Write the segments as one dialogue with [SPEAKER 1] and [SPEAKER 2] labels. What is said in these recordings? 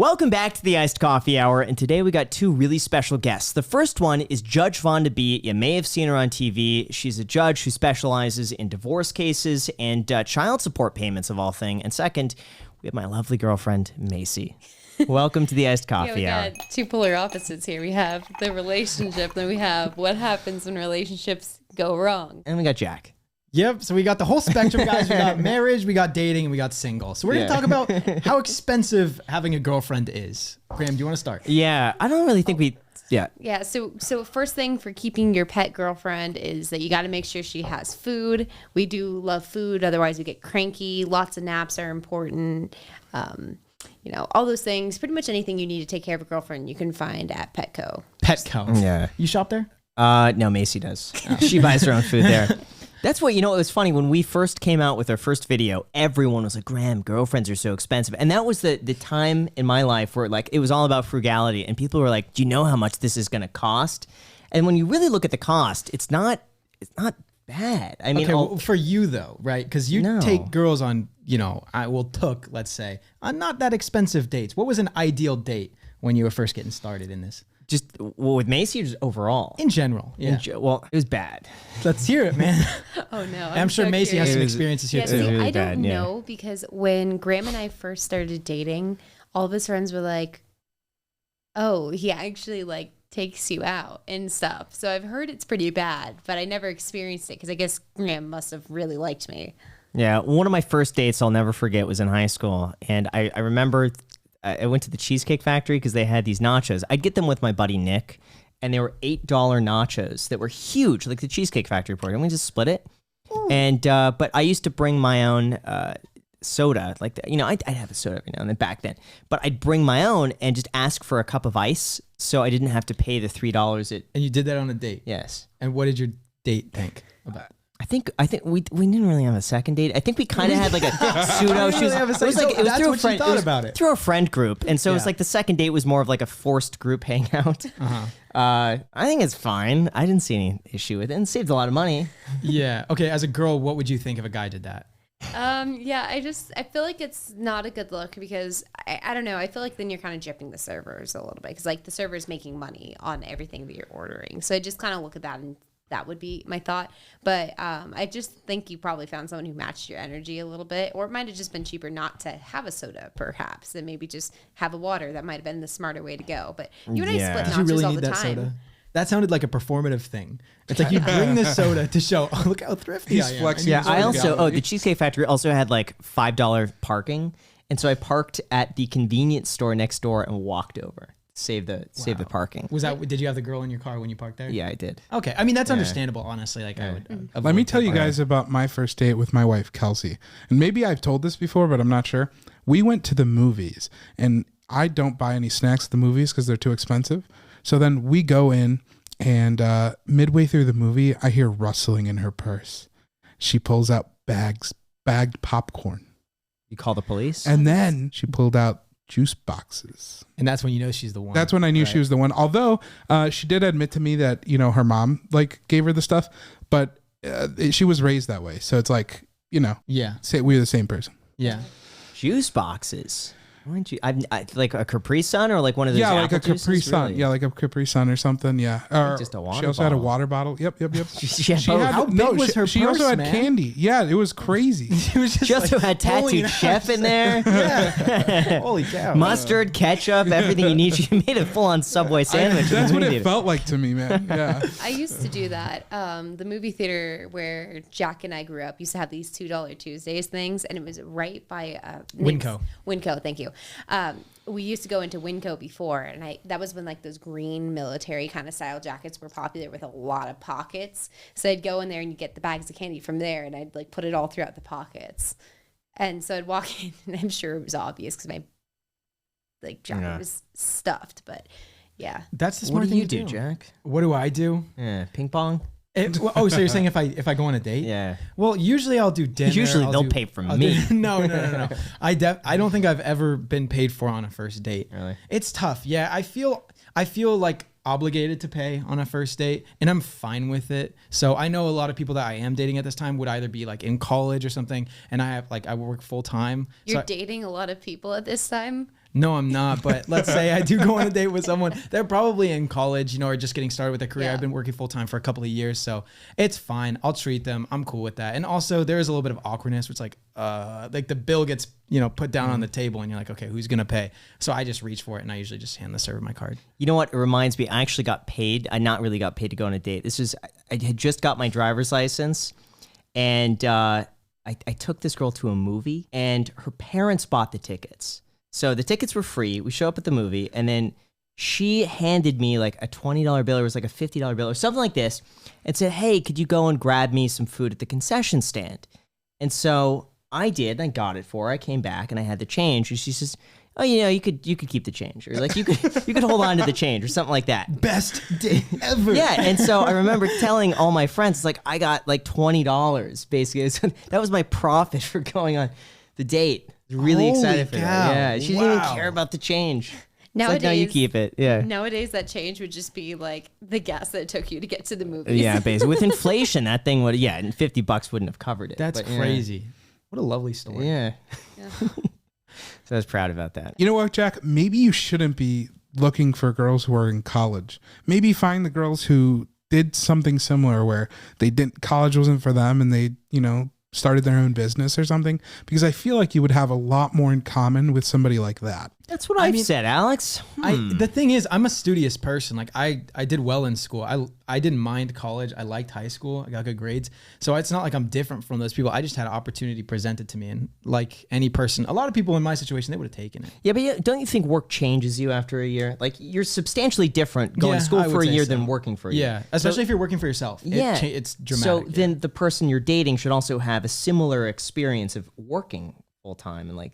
[SPEAKER 1] Welcome back to the Iced Coffee Hour, and today we got two really special guests. The first one is Judge Vonda B. You may have seen her on TV. She's a judge who specializes in divorce cases and child support payments of all things. And second, we have my lovely girlfriend, Macy. Welcome to the Iced Coffee Hour.
[SPEAKER 2] We got two polar opposites here. We have the relationship, then we have what happens when relationships go wrong.
[SPEAKER 1] And we got Jack.
[SPEAKER 3] Yep, so we got the whole spectrum, guys. We got marriage, we got dating, and we got single. So we're going to talk about how expensive having a girlfriend is. Graham, do you want to start?
[SPEAKER 1] Yeah, I don't really think we...
[SPEAKER 2] Yeah, so first thing for keeping your pet girlfriend is that you got to make sure she has food. We do love food, otherwise we get cranky. Lots of naps are important. All those things. Pretty much anything you need to take care of a girlfriend you can find at Petco.
[SPEAKER 3] Petco.
[SPEAKER 1] Yeah.
[SPEAKER 3] You shop there?
[SPEAKER 1] No, Macy does. She buys her own food there. That's what, it was funny. When we first came out with our first video, everyone was like, Graham, girlfriends are so expensive. And that was the time in my life where it was all about frugality. And people were like, do you know how much this is going to cost? And when you really look at the cost, it's not bad. I mean,
[SPEAKER 3] well, for you though, right? Because you take girls on, let's say, on not that expensive dates. What was an ideal date when you were first getting started in this?
[SPEAKER 1] Just with Macy or just overall?
[SPEAKER 3] In general, yeah.
[SPEAKER 1] Well, it was bad.
[SPEAKER 3] Let's hear it, man.
[SPEAKER 2] Oh, no.
[SPEAKER 3] I'm sure
[SPEAKER 2] so
[SPEAKER 3] Macy
[SPEAKER 2] curious.
[SPEAKER 3] has some experiences here,
[SPEAKER 2] Yeah,
[SPEAKER 3] too.
[SPEAKER 2] see,
[SPEAKER 1] really
[SPEAKER 2] I don't
[SPEAKER 1] bad,
[SPEAKER 2] know because when Graham and I first started dating, all of his friends were like, oh, he actually takes you out and stuff. So I've heard it's pretty bad, but I never experienced it because I guess Graham must have really liked me.
[SPEAKER 1] Yeah, one of my first dates I'll never forget was in high school. And I remember I went to the Cheesecake Factory because they had these nachos. I'd get them with my buddy Nick, and they were $8 nachos that were huge, like the Cheesecake Factory portion. And we just split it. Ooh. And but I used to bring my own soda, I'd have a soda every now and then back then. But I'd bring my own and just ask for a cup of ice, so I didn't have to pay the $3.
[SPEAKER 3] And you did that on a date?
[SPEAKER 1] Yes.
[SPEAKER 3] And what did your date think about it?
[SPEAKER 1] I think we didn't really have a second date. I think we kind of had like a pseudo. It was through a friend group, and so it was like the second date was more of like a forced group hangout. I think it's fine. I didn't see any issue with it, and saved a lot of money.
[SPEAKER 3] Yeah. Okay. As a girl, what would you think if a guy did that?
[SPEAKER 2] I feel like it's not a good look because I don't know. I feel like then you're kind of gypping the servers a little bit because the server's making money on everything that you're ordering. So I just kind of look at that and. That would be my thought. But I just think you probably found someone who matched your energy a little bit. Or it might have just been cheaper not to have a soda, perhaps. And maybe just have a water. That might have been the smarter way to go. But you and I split nachos
[SPEAKER 3] Did you really
[SPEAKER 2] all
[SPEAKER 3] need
[SPEAKER 2] the
[SPEAKER 3] that
[SPEAKER 2] time.
[SPEAKER 3] soda? That sounded like a performative thing. It's like you bring this soda to show, oh, look how thrifty
[SPEAKER 4] He's
[SPEAKER 3] I am.
[SPEAKER 4] flexing.
[SPEAKER 1] Yeah, I also, the Cheesecake Factory also had like $5 parking. And so I parked at the convenience store next door and walked over. Save the parking.
[SPEAKER 3] Did you have the girl in your car when you parked there?
[SPEAKER 1] Yeah, I did.
[SPEAKER 3] Okay. I mean, that's understandable, honestly. I would.
[SPEAKER 4] Let me tell you guys about my first date with my wife, Kelsey. And maybe I've told this before, but I'm not sure. We went to the movies, and I don't buy any snacks at the movies because they're too expensive. So then we go in, and midway through the movie, I hear rustling in her purse. She pulls out bagged popcorn.
[SPEAKER 1] You call the police?
[SPEAKER 4] And then she pulled out juice boxes.
[SPEAKER 3] And that's when you know she's the one.
[SPEAKER 4] That's when I knew she was the one. Although she did admit to me that, her mom gave her the stuff, but she was raised that way. So it's we're the same person.
[SPEAKER 3] Yeah.
[SPEAKER 1] Juice boxes. Why don't you? Like a Capri Sun or like one of those.
[SPEAKER 4] Yeah, like
[SPEAKER 1] apple
[SPEAKER 4] a Capri
[SPEAKER 1] juices,
[SPEAKER 4] Sun.
[SPEAKER 1] really?
[SPEAKER 4] Yeah, like a Capri Sun or something. Yeah. Or
[SPEAKER 1] just a water
[SPEAKER 4] She also
[SPEAKER 1] bottle.
[SPEAKER 4] had a water bottle. Yep.
[SPEAKER 1] She had both.
[SPEAKER 3] How big was her
[SPEAKER 4] She
[SPEAKER 3] purse,
[SPEAKER 4] also had
[SPEAKER 3] man?
[SPEAKER 4] candy. Yeah, it was crazy.
[SPEAKER 1] She also had tattooed chef in there.
[SPEAKER 3] Yeah. Holy cow.
[SPEAKER 1] Mustard, ketchup, everything you need. She made a full-on Subway sandwich.
[SPEAKER 4] That's what it felt like to me, man. Yeah.
[SPEAKER 2] I used to do that. The movie theater where Jack and I grew up used to have these $2 Tuesdays things, and it was right by
[SPEAKER 3] Winco.
[SPEAKER 2] Winco, thank you. We used to go into Winco before, and that was when those green military kind of style jackets were popular with a lot of pockets. So I'd go in there and you get the bags of candy from there, and I'd put it all throughout the pockets. And so I'd walk in, and I'm sure it was obvious because my jacket was stuffed. But yeah,
[SPEAKER 3] that's the smart thing
[SPEAKER 1] What do you do, Jack?
[SPEAKER 3] What do I do?
[SPEAKER 1] Yeah, ping pong.
[SPEAKER 3] So you're saying if I go on a date?
[SPEAKER 1] Yeah.
[SPEAKER 3] Well, usually I'll do dinner.
[SPEAKER 1] Usually they'll pay for me.
[SPEAKER 3] No. I don't think I've ever been paid for on a first date.
[SPEAKER 1] Really?
[SPEAKER 3] It's tough. Yeah, I feel obligated to pay on a first date, and I'm fine with it. So I know a lot of people that I am dating at this time would either be in college or something, and I work full time.
[SPEAKER 2] You're dating a lot of people at this time?
[SPEAKER 3] No, I'm not. But let's say I do go on a date with someone. They're probably in college, or just getting started with a career.
[SPEAKER 2] Yeah.
[SPEAKER 3] I've been working full time for a couple of years, so it's fine. I'll treat them. I'm cool with that. And also, there is a little bit of awkwardness, which like the bill gets put down on the table, and you're like, okay, who's gonna pay? So I just reach for it, and I usually just hand the server my card.
[SPEAKER 1] You know what? It reminds me. I actually got paid. I not really got paid to go on a date. I had just got my driver's license, and I took this girl to a movie, and her parents bought the tickets. So the tickets were free. We show up at the movie, and then she handed me like a $20 bill, or it was like a $50 bill or something like this, and said, hey, could you go and grab me some food at the concession stand? And so I did, and I got it for her. I came back, and I had the change, and she says, oh, you could keep the change, or like you could hold on to the change, or something like that.
[SPEAKER 3] Best date ever.
[SPEAKER 1] Yeah, and so I remember telling all my friends, it's like I got like $20 basically. So that was my profit for going on the date. I was really excited for that. Yeah, she didn't even care about the change.
[SPEAKER 2] Nowadays,
[SPEAKER 1] like, no, you keep it. Yeah.
[SPEAKER 2] Nowadays, that change would just be like the gas that it took you to get to the movies.
[SPEAKER 1] Yeah, basically with inflation, that thing would and $50 wouldn't have covered it.
[SPEAKER 3] That's crazy. What a lovely story.
[SPEAKER 1] Yeah. So I was proud about that.
[SPEAKER 4] You know what, Jack? Maybe you shouldn't be looking for girls who are in college. Maybe find the girls who did something similar where college wasn't for them, and they, started their own business or something, because I feel like you would have a lot more in common with somebody like that.
[SPEAKER 1] That's what I've said, Alex.
[SPEAKER 3] The thing is, I'm a studious person. Like I did well in school. I didn't mind college. I liked high school. I got good grades. So it's not like I'm different from those people. I just had an opportunity presented to me, and like any person, a lot of people in my situation, they would have taken it.
[SPEAKER 1] Yeah, but don't you think work changes you after a year? Like you're substantially different going to school for a year than working for a year.
[SPEAKER 3] Yeah, especially if you're working for yourself. It's dramatic.
[SPEAKER 1] So then the person you're dating should also have a similar experience of working full time and like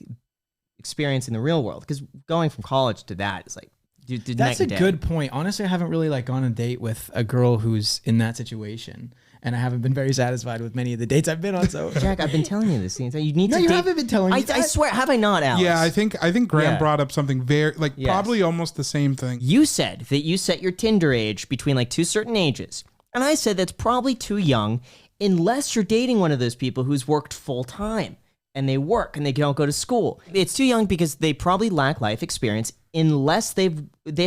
[SPEAKER 1] experience in the real world, because going from college to that is like
[SPEAKER 3] that's a good point. Honestly, I haven't really like gone on a date with a girl who's in that situation, and I haven't been very satisfied with many of the dates I've been on. So
[SPEAKER 1] Jack, I've been telling you this. You need to.
[SPEAKER 3] You haven't been telling me.
[SPEAKER 1] I swear, have I not, Alex?
[SPEAKER 4] Yeah, I think Graham brought up something very probably almost the same thing.
[SPEAKER 1] You said that you set your Tinder age between like two certain ages, and I said that's probably too young, unless you're dating one of those people who's worked full time. And they work and they don't go to school. It's too young because they probably lack life experience unless they've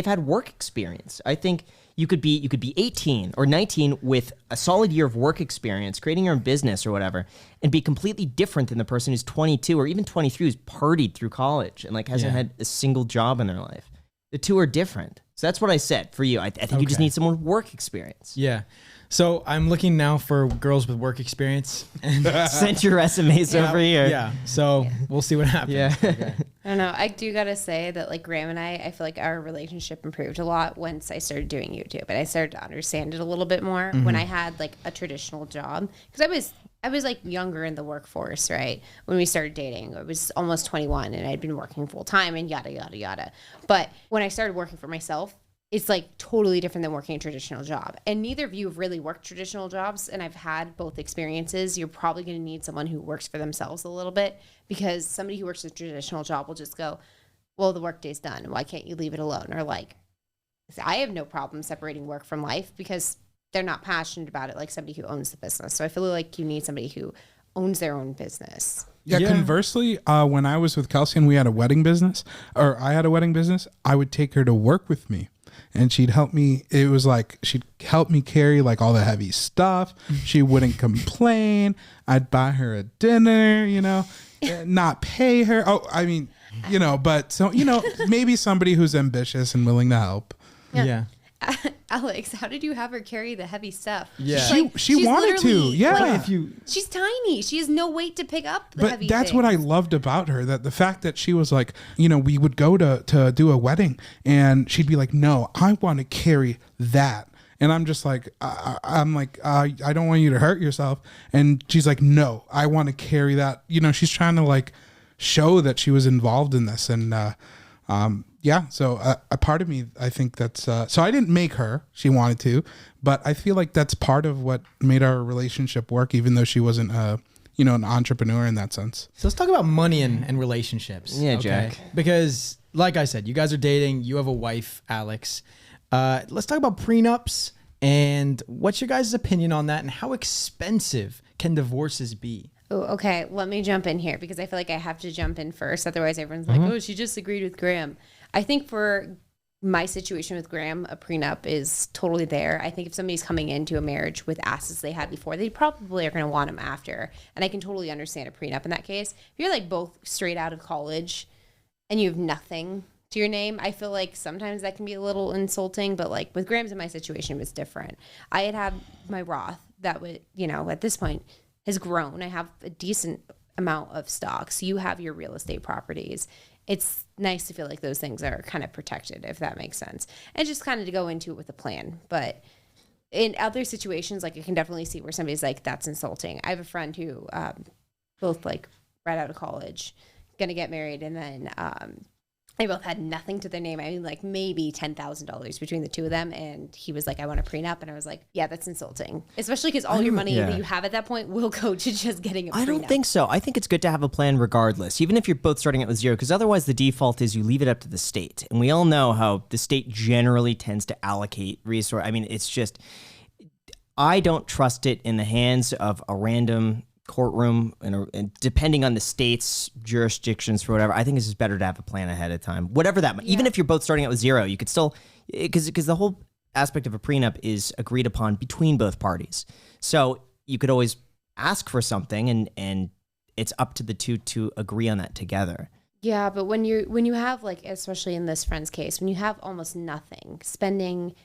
[SPEAKER 1] had work experience. I think you could be 18 or 19 with a solid year of work experience, creating your own business or whatever, and be completely different than the person who's 22 or even 23 who's partied through college and like hasn't had a single job in their life. The two are different. So that's what I said for you. I think you just need someone with work experience.
[SPEAKER 3] Yeah. So I'm looking now for girls with work experience. And
[SPEAKER 1] send your resumes over here.
[SPEAKER 3] Yeah. So we'll see what happens.
[SPEAKER 1] Yeah.
[SPEAKER 3] Okay.
[SPEAKER 2] I don't know. I do gotta say that like Graham and I feel like our relationship improved a lot once I started doing YouTube, and I started to understand it a little bit more when I had like a traditional job, because I was like younger in the workforce, right? When we started dating, I was almost 21 and I'd been working full time and yada, yada, yada. But when I started working for myself, it's like totally different than working a traditional job. And neither of you have really worked traditional jobs, and I've had both experiences. You're probably going to need someone who works for themselves a little bit, because somebody who works a traditional job will just go, well, the workday's done. Why can't you leave it alone? Or like, I have no problem separating work from life because they're not passionate about it like somebody who owns the business. So I feel like you need somebody who owns their own business.
[SPEAKER 4] Yeah, conversely, when I was with Kelsey and we had a wedding business, or I had a wedding business, I would take her to work with me. And she'd help me. It was like she'd help me carry like all the heavy stuff. She wouldn't complain. I'd buy her a dinner, not pay her. Oh, I mean, but so, maybe somebody who's ambitious and willing to help.
[SPEAKER 3] Yeah.
[SPEAKER 2] Alex, how did you have her carry the heavy stuff?
[SPEAKER 3] Yeah.
[SPEAKER 4] She wanted to. Yeah.
[SPEAKER 2] She's tiny. She has no weight to pick up the heavy
[SPEAKER 4] But that's
[SPEAKER 2] things.
[SPEAKER 4] what I loved about her, that the fact that she was like, we would go to do a wedding and she'd be like, no, I want to carry that. And I'm just like, I don't want you to hurt yourself. And she's like, no, I want to carry that. She's trying to like show that she was involved in this. And, so a part of me, I think that's, so I didn't make her, she wanted to, but I feel like that's part of what made our relationship work, even though she wasn't, an entrepreneur in that sense.
[SPEAKER 3] So let's talk about money and relationships.
[SPEAKER 1] Yeah, Jack.
[SPEAKER 3] Because like I said, you guys are dating, you have a wife, Alex. Let's talk about prenups and what's your guys' opinion on that, and how expensive can divorces be?
[SPEAKER 2] Oh, okay. Let me jump in here because I feel like I have to jump in first. Otherwise, everyone's like, oh, she just agreed with Graham. I think for my situation with Graham, a prenup is totally there. I think if somebody's coming into a marriage with assets they had before, they probably are going to want them after. And I can totally understand a prenup in that case. If you're like both straight out of college and you have nothing to your name, I feel like sometimes that can be a little insulting. But like with Graham's in my situation, it was different. I had my Roth that would, at this point has grown. I have a decent amount of stocks. You have your real estate properties. It's nice to feel like those things are kind of protected, if that makes sense. And just kind of to go into it with a plan. But in other situations, like I can definitely see where somebody's like, that's insulting. I have a friend who both like right out of college, going to get married. And then they both had nothing to their name. I mean, like maybe $10,000 between the two of them. And he was like, I want a prenup. And I was like, yeah, that's insulting. Especially because all your money that you have at that point will go to just getting a prenup.
[SPEAKER 1] I don't think so. I think it's good to have a plan regardless, even if you're both starting out with zero, because otherwise the default is you leave it up to the state. And we all know how the state generally tends to allocate resource. I mean, it's just, I don't trust it in the hands of a random courtroom, and depending on the state's jurisdictions for whatever, I think it's just better to have a plan ahead of time. Whatever that, even if you're both starting out with zero, you could still, because the whole aspect of a prenup is agreed upon between both parties. So you could always ask for something, and it's up to the two to agree on that together.
[SPEAKER 2] Yeah, but when you have like, especially in this friend's case, when you have almost nothing, spending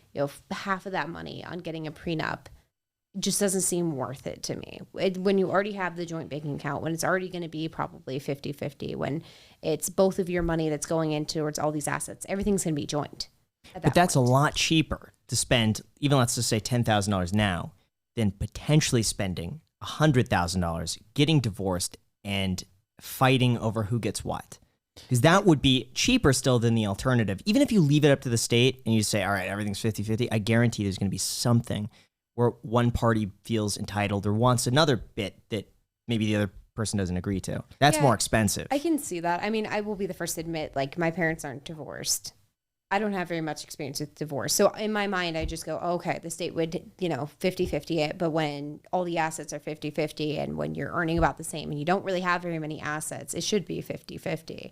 [SPEAKER 2] half of that money on getting a prenup just doesn't seem worth it to me. When you already have the joint banking account, when it's already going to be probably 50-50, when it's both of your money that's going into towards all these assets, everything's going to be joint.
[SPEAKER 1] But that's point. A lot cheaper to spend, even let's just say $10,000 now, than potentially spending $100,000 getting divorced and fighting over who gets what. Because that would be cheaper still than the alternative. Even if you leave it up to the state and you say, all right, everything's 50-50, I guarantee there's going to be something where one party feels entitled or wants another bit that maybe the other person doesn't agree to. That's more expensive.
[SPEAKER 2] I can see that. I mean, I will be the first to admit, like, my parents aren't divorced. I don't have very much experience with divorce. So in my mind, I just go, okay, the state would, 50-50 it. But when all the assets are 50-50 and when you're earning about the same and you don't really have very many assets, it should be 50-50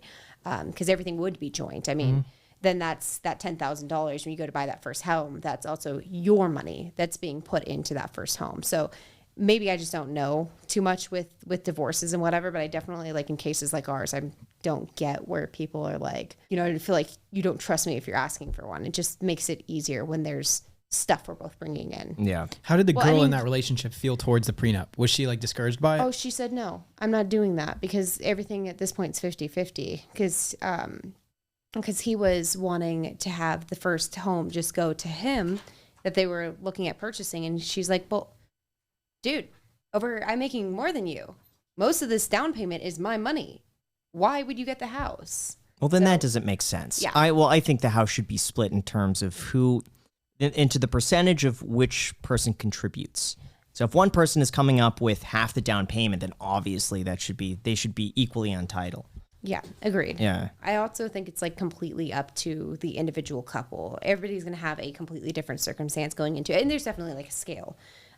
[SPEAKER 2] because everything would be joint. I mean, then that's that $10,000 when you go to buy that first home. That's also your money that's being put into that first home. So maybe I just don't know too much with divorces and whatever, but I definitely, like in cases like ours, I don't get where people are like, I feel like you don't trust me if you're asking for one. It just makes it easier when there's stuff we're both bringing in.
[SPEAKER 1] Yeah.
[SPEAKER 3] How did the girl in that relationship feel towards the prenup? Was she like discouraged by it?
[SPEAKER 2] Oh, she said, no, I'm not doing that because everything at this point is 50-50 because he was wanting to have the first home just go to him that they were looking at purchasing. And she's like, well, dude, I'm making more than you. Most of this down payment is my money. Why would you get the house?
[SPEAKER 1] Well, then that doesn't make sense.
[SPEAKER 2] Yeah.
[SPEAKER 1] I think the house should be split in terms of who, into the percentage of which person contributes. So if one person is coming up with half the down payment, then obviously they should be equally on title.
[SPEAKER 2] Yeah, agreed.
[SPEAKER 1] Yeah.
[SPEAKER 2] I also think it's like completely up to the individual couple. Everybody's going to have a completely different circumstance going into it. And there's definitely like a scale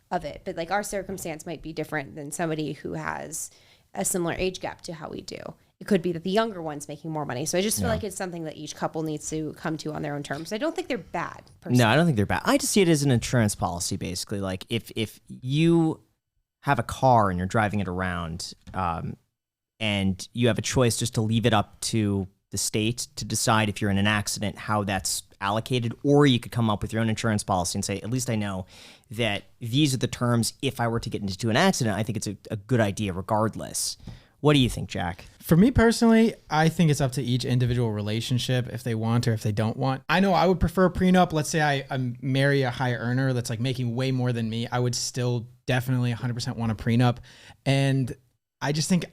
[SPEAKER 2] of it. But like our circumstance might be different than somebody who has a similar age gap to how we do. It could be that the younger one's making more money. So I just feel like it's something that each couple needs to come to on their own terms. I don't think they're bad. Personally.
[SPEAKER 1] No, I don't think they're bad. I just see it as an insurance policy, basically. Like if you have a car and you're driving it around, and you have a choice just to leave it up to the state to decide if you're in an accident, how that's allocated, or you could come up with your own insurance policy and say, at least I know that these are the terms. If I were to get into an accident, I think it's a good idea regardless. What do you think, Jack?
[SPEAKER 3] For me personally, I think it's up to each individual relationship if they want or if they don't want. I know I would prefer a prenup. Let's say I marry a high earner that's like making way more than me. I would still definitely 100% want a prenup. And I just think,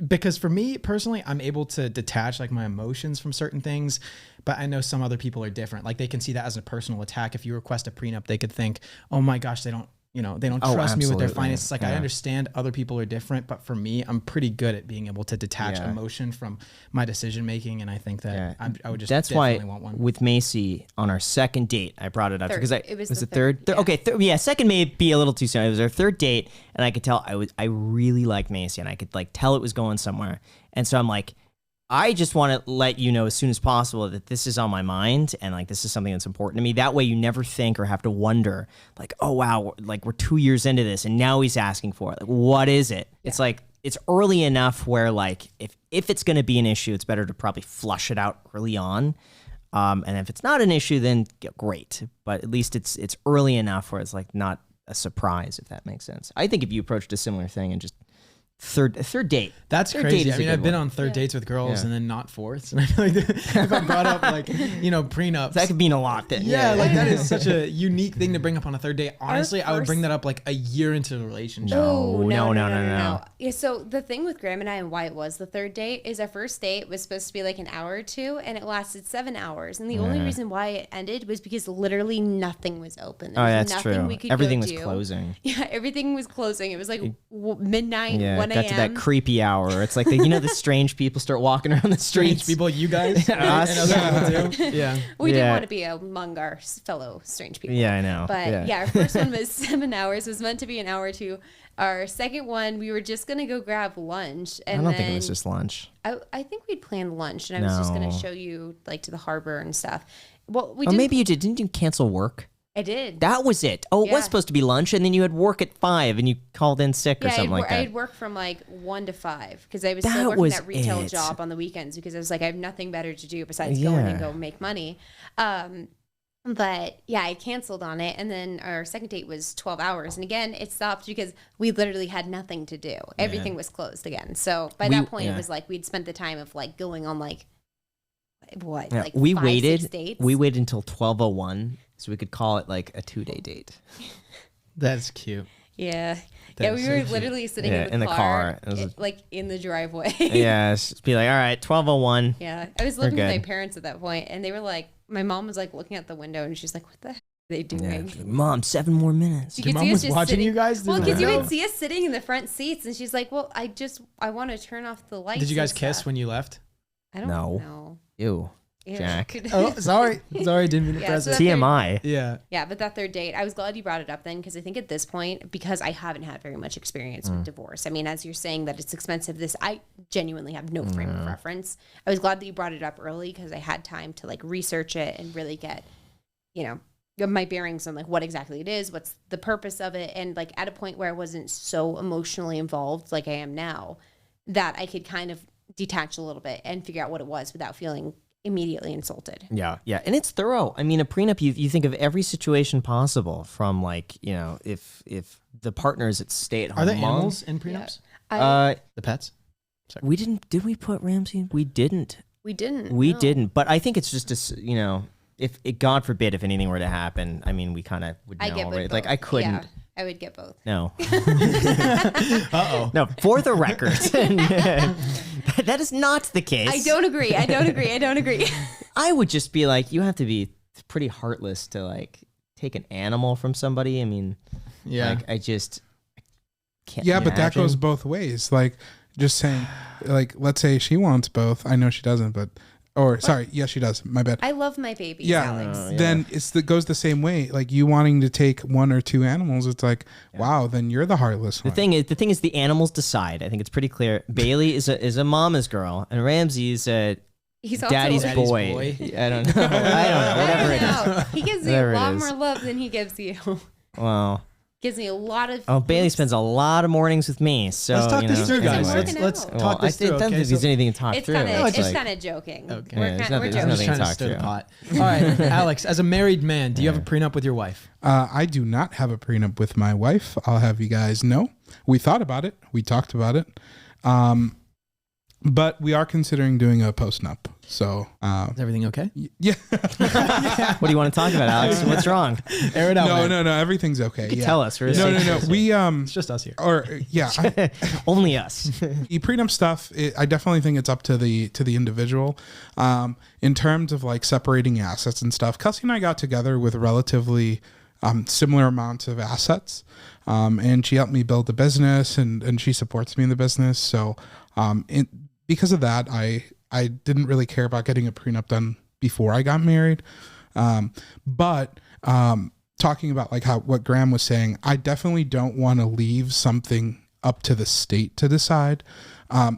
[SPEAKER 3] because for me personally, I'm able to detach like my emotions from certain things, but I know some other people are different. Like they can see that as a personal attack. If you request a prenup, they could think, oh my gosh, they don't they don't trust me with their
[SPEAKER 1] absolutely.
[SPEAKER 3] finances. It's like, I
[SPEAKER 1] Yeah.
[SPEAKER 3] understand other people are different, but for me, I'm pretty good at being able to detach
[SPEAKER 1] Yeah.
[SPEAKER 3] emotion from my decision making. And I think that I would just
[SPEAKER 1] That's
[SPEAKER 3] definitely
[SPEAKER 1] why
[SPEAKER 3] want one.
[SPEAKER 1] with Macy on our second date, I brought it up
[SPEAKER 2] Third.
[SPEAKER 1] because
[SPEAKER 2] It was
[SPEAKER 1] the
[SPEAKER 2] the
[SPEAKER 1] third.
[SPEAKER 2] third, yeah.
[SPEAKER 1] Okay, second may be a little too soon. It was our third date, and I could tell I really liked Macy, and I could like tell it was going somewhere. And so I'm like, I just want to let you know as soon as possible that this is on my mind and like this is something that's important to me. That way you never think or have to wonder like, oh wow, like we're 2 years into this and now he's asking for it. Like, what is it? Yeah. It's like it's early enough where like if it's going to be an issue, it's better to probably flush it out early on. And if it's not an issue, then great. But at least it's early enough where it's like not a surprise, if that makes sense. I think if you approached a similar thing and just third date.
[SPEAKER 3] That's
[SPEAKER 1] third
[SPEAKER 3] crazy.
[SPEAKER 1] date is
[SPEAKER 3] I
[SPEAKER 1] a
[SPEAKER 3] mean,
[SPEAKER 1] good
[SPEAKER 3] I've been
[SPEAKER 1] one.
[SPEAKER 3] on third dates with girls
[SPEAKER 1] Yeah.
[SPEAKER 3] and then not fourths. And I feel like if I brought up like, prenups.
[SPEAKER 1] That could mean a lot then.
[SPEAKER 3] Yeah, like that is such a unique thing to bring up on a third date. Honestly, I would bring that up like a year into the relationship.
[SPEAKER 1] No.
[SPEAKER 2] Yeah, so the thing with Graham and I and why it was the third date is our first date was supposed to be like an hour or two and it lasted 7 hours. And the only reason why it ended was because literally nothing was open. There
[SPEAKER 1] Oh,
[SPEAKER 2] was
[SPEAKER 1] that's
[SPEAKER 2] nothing
[SPEAKER 1] true.
[SPEAKER 2] we could
[SPEAKER 1] Everything
[SPEAKER 2] go
[SPEAKER 1] was
[SPEAKER 2] do.
[SPEAKER 1] closing.
[SPEAKER 2] Yeah, everything was closing. It was like midnight,
[SPEAKER 1] Yeah,
[SPEAKER 2] 1
[SPEAKER 1] got to that
[SPEAKER 2] a.m.
[SPEAKER 1] creepy hour. It's like the strange people start walking around the
[SPEAKER 3] Strange
[SPEAKER 1] streets.
[SPEAKER 3] people, you guys, right?
[SPEAKER 1] Us.
[SPEAKER 3] And other people too. Yeah.
[SPEAKER 2] We didn't
[SPEAKER 1] Yeah.
[SPEAKER 2] want to be among our fellow strange people.
[SPEAKER 1] Yeah, I know.
[SPEAKER 2] But yeah, our first one was 7 hours. It was meant to be an hour or two. Our second one, we were just going to go grab lunch.
[SPEAKER 1] I
[SPEAKER 2] And
[SPEAKER 1] don't
[SPEAKER 2] then
[SPEAKER 1] think it was just lunch.
[SPEAKER 2] I think we'd planned lunch and I was just going
[SPEAKER 1] No.
[SPEAKER 2] to show you like to the harbor and stuff. Well, we
[SPEAKER 1] Or
[SPEAKER 2] didn't.
[SPEAKER 1] maybe you did. Didn't you cancel work?
[SPEAKER 2] I did.
[SPEAKER 1] That was it. Oh, it
[SPEAKER 2] Yeah.
[SPEAKER 1] was supposed to be lunch, and then you had work at 5, and you called in sick or
[SPEAKER 2] Yeah,
[SPEAKER 1] something like that.
[SPEAKER 2] I'd work from like 1 to 5 because I was
[SPEAKER 1] That
[SPEAKER 2] still working
[SPEAKER 1] was
[SPEAKER 2] that retail
[SPEAKER 1] it.
[SPEAKER 2] job on the weekends because I was like, I have nothing better to do besides going and
[SPEAKER 1] Yeah.
[SPEAKER 2] go make money. But yeah, I canceled on it. And then our second date was 12 hours. And again, it stopped because we literally had nothing to do. Everything was closed again. So by that point, it was like we'd spent the time of like going on like, what,
[SPEAKER 1] Yeah,
[SPEAKER 2] like
[SPEAKER 1] we
[SPEAKER 2] 5,
[SPEAKER 1] waited.
[SPEAKER 2] 6 dates?
[SPEAKER 1] We waited until 12:01, so we could call it like a 2-day date.
[SPEAKER 3] That's cute.
[SPEAKER 2] Yeah.
[SPEAKER 3] That
[SPEAKER 2] Yeah,
[SPEAKER 3] is
[SPEAKER 2] we
[SPEAKER 3] so
[SPEAKER 2] were
[SPEAKER 3] cute.
[SPEAKER 2] literally sitting
[SPEAKER 1] Yeah,
[SPEAKER 2] in the car.
[SPEAKER 1] It was
[SPEAKER 2] like in the driveway.
[SPEAKER 1] yeah, just be like, all right, 12:01.
[SPEAKER 2] Yeah, I was living with my
[SPEAKER 1] good.
[SPEAKER 2] parents at that point, and they were like, my mom was like looking out the window, and she's like, "What the heck are they
[SPEAKER 1] Yeah.
[SPEAKER 2] doing?"
[SPEAKER 1] Mom, 7 more minutes.
[SPEAKER 2] You
[SPEAKER 3] Your
[SPEAKER 2] could
[SPEAKER 3] mom
[SPEAKER 2] see us
[SPEAKER 3] was
[SPEAKER 2] just
[SPEAKER 3] watching
[SPEAKER 2] sitting-
[SPEAKER 3] you guys do
[SPEAKER 2] Well,
[SPEAKER 3] that?
[SPEAKER 2] because you
[SPEAKER 3] No.
[SPEAKER 2] would see us sitting in the front seats, and she's like, "Well, I want to turn off the lights."
[SPEAKER 3] Did you guys
[SPEAKER 2] and
[SPEAKER 3] kiss
[SPEAKER 2] stuff."
[SPEAKER 3] when you left?
[SPEAKER 2] I don't
[SPEAKER 1] No.
[SPEAKER 2] know.
[SPEAKER 1] Ew.
[SPEAKER 2] Ew.
[SPEAKER 1] Jack.
[SPEAKER 3] Oh, sorry. Sorry, didn't mean to
[SPEAKER 2] Yeah,
[SPEAKER 3] press
[SPEAKER 2] so
[SPEAKER 3] it.
[SPEAKER 2] that-
[SPEAKER 1] TMI.
[SPEAKER 3] Yeah.
[SPEAKER 2] Yeah, but that third date, I was glad you brought it up then because I think at this point, because I haven't had very much experience with divorce. I mean, as you're saying that it's expensive, I genuinely have no frame of reference. I was glad that you brought it up early because I had time to like research it and really get, my bearings on like what exactly it is, what's the purpose of it, and like at a point where I wasn't so emotionally involved like I am now, that I could kind of detach a little bit and figure out what it was without feeling immediately insulted.
[SPEAKER 1] Yeah, and it's thorough. I mean, a prenup, you think of every situation possible from like, if the partner is at stay-at-home
[SPEAKER 3] Are there
[SPEAKER 1] mom.
[SPEAKER 3] animals in prenups? The pets?
[SPEAKER 1] We didn't. Did we put Ramsey? We didn't.
[SPEAKER 2] We didn't.
[SPEAKER 1] We
[SPEAKER 2] no.
[SPEAKER 1] didn't. But I think it's just if God forbid, if anything were to happen, I mean, we kind of would know
[SPEAKER 2] I get
[SPEAKER 1] already.
[SPEAKER 2] both.
[SPEAKER 1] Like I couldn't.
[SPEAKER 2] Yeah, I would get both.
[SPEAKER 1] No.
[SPEAKER 3] Uh-oh.
[SPEAKER 1] No. For the record, that is not the case.
[SPEAKER 2] I don't agree. I don't agree.
[SPEAKER 1] I would just be like, you have to be pretty heartless to like take an animal from somebody. I mean,
[SPEAKER 3] Yeah.
[SPEAKER 1] like I just can't.
[SPEAKER 4] Yeah, but that
[SPEAKER 1] imagine.
[SPEAKER 4] goes both ways. Like, just saying, like, let's say she wants both. I know she doesn't, but, sorry, yes, she does. My bad.
[SPEAKER 2] I love my babies,
[SPEAKER 4] Yeah.
[SPEAKER 2] Alex.
[SPEAKER 4] Then goes the same way. Like you wanting to take 1 or 2 animals, it's like, wow, then you're the heartless one.
[SPEAKER 1] The thing is, the animals decide. I think it's pretty clear. Bailey is a mama's girl, and Ramsey is a
[SPEAKER 2] He's also
[SPEAKER 1] daddy's
[SPEAKER 3] Daddy's
[SPEAKER 1] boy.
[SPEAKER 3] boy.
[SPEAKER 1] I don't know. Whatever it is.
[SPEAKER 2] He gives me
[SPEAKER 1] Whatever
[SPEAKER 2] a
[SPEAKER 1] it
[SPEAKER 2] lot
[SPEAKER 1] is.
[SPEAKER 2] more love than he gives you.
[SPEAKER 1] Well,
[SPEAKER 2] Gives me a lot of.
[SPEAKER 1] Bailey spends a lot of mornings with me. So
[SPEAKER 3] Let's talk this through, guys.
[SPEAKER 1] anyway.
[SPEAKER 3] Let's
[SPEAKER 2] Working out.
[SPEAKER 3] talk this
[SPEAKER 1] I
[SPEAKER 3] through.
[SPEAKER 1] don't
[SPEAKER 3] Okay,
[SPEAKER 1] think there's anything to talk
[SPEAKER 2] It's
[SPEAKER 1] through.
[SPEAKER 2] kind of
[SPEAKER 1] It's
[SPEAKER 2] it's
[SPEAKER 1] like-
[SPEAKER 2] kind of joking.
[SPEAKER 3] Okay.
[SPEAKER 1] Yeah,
[SPEAKER 2] We're
[SPEAKER 1] there's
[SPEAKER 2] kind
[SPEAKER 1] nothing-
[SPEAKER 2] of
[SPEAKER 1] there's
[SPEAKER 3] I'm just
[SPEAKER 1] nothing
[SPEAKER 2] joking.
[SPEAKER 3] trying to
[SPEAKER 1] talk
[SPEAKER 3] stir the
[SPEAKER 1] through.
[SPEAKER 3] pot. All right, Alex, as a married man, do you have a prenup with your wife?
[SPEAKER 4] I do not have a prenup with my wife. I'll have you guys know. We thought about it. We talked about it. But we are considering doing a postnup. So,
[SPEAKER 3] Is everything okay?
[SPEAKER 4] yeah.
[SPEAKER 1] What do you want to talk about, Alex? What's wrong?
[SPEAKER 3] Air it out. man.
[SPEAKER 4] No. Everything's okay. Yeah.
[SPEAKER 1] Tell us. We're
[SPEAKER 4] No. We,
[SPEAKER 3] It's just us here.
[SPEAKER 1] Only us.
[SPEAKER 4] the prenup stuff, I definitely think it's up to the individual. In terms of like separating assets and stuff, Kelsey and I got together with relatively similar amounts of assets. And she helped me build the business, and she supports me in the business. So because of that, I didn't really care about getting a prenup done before I got married. But talking about like what Graham was saying, I definitely don't want to leave something up to the state to decide.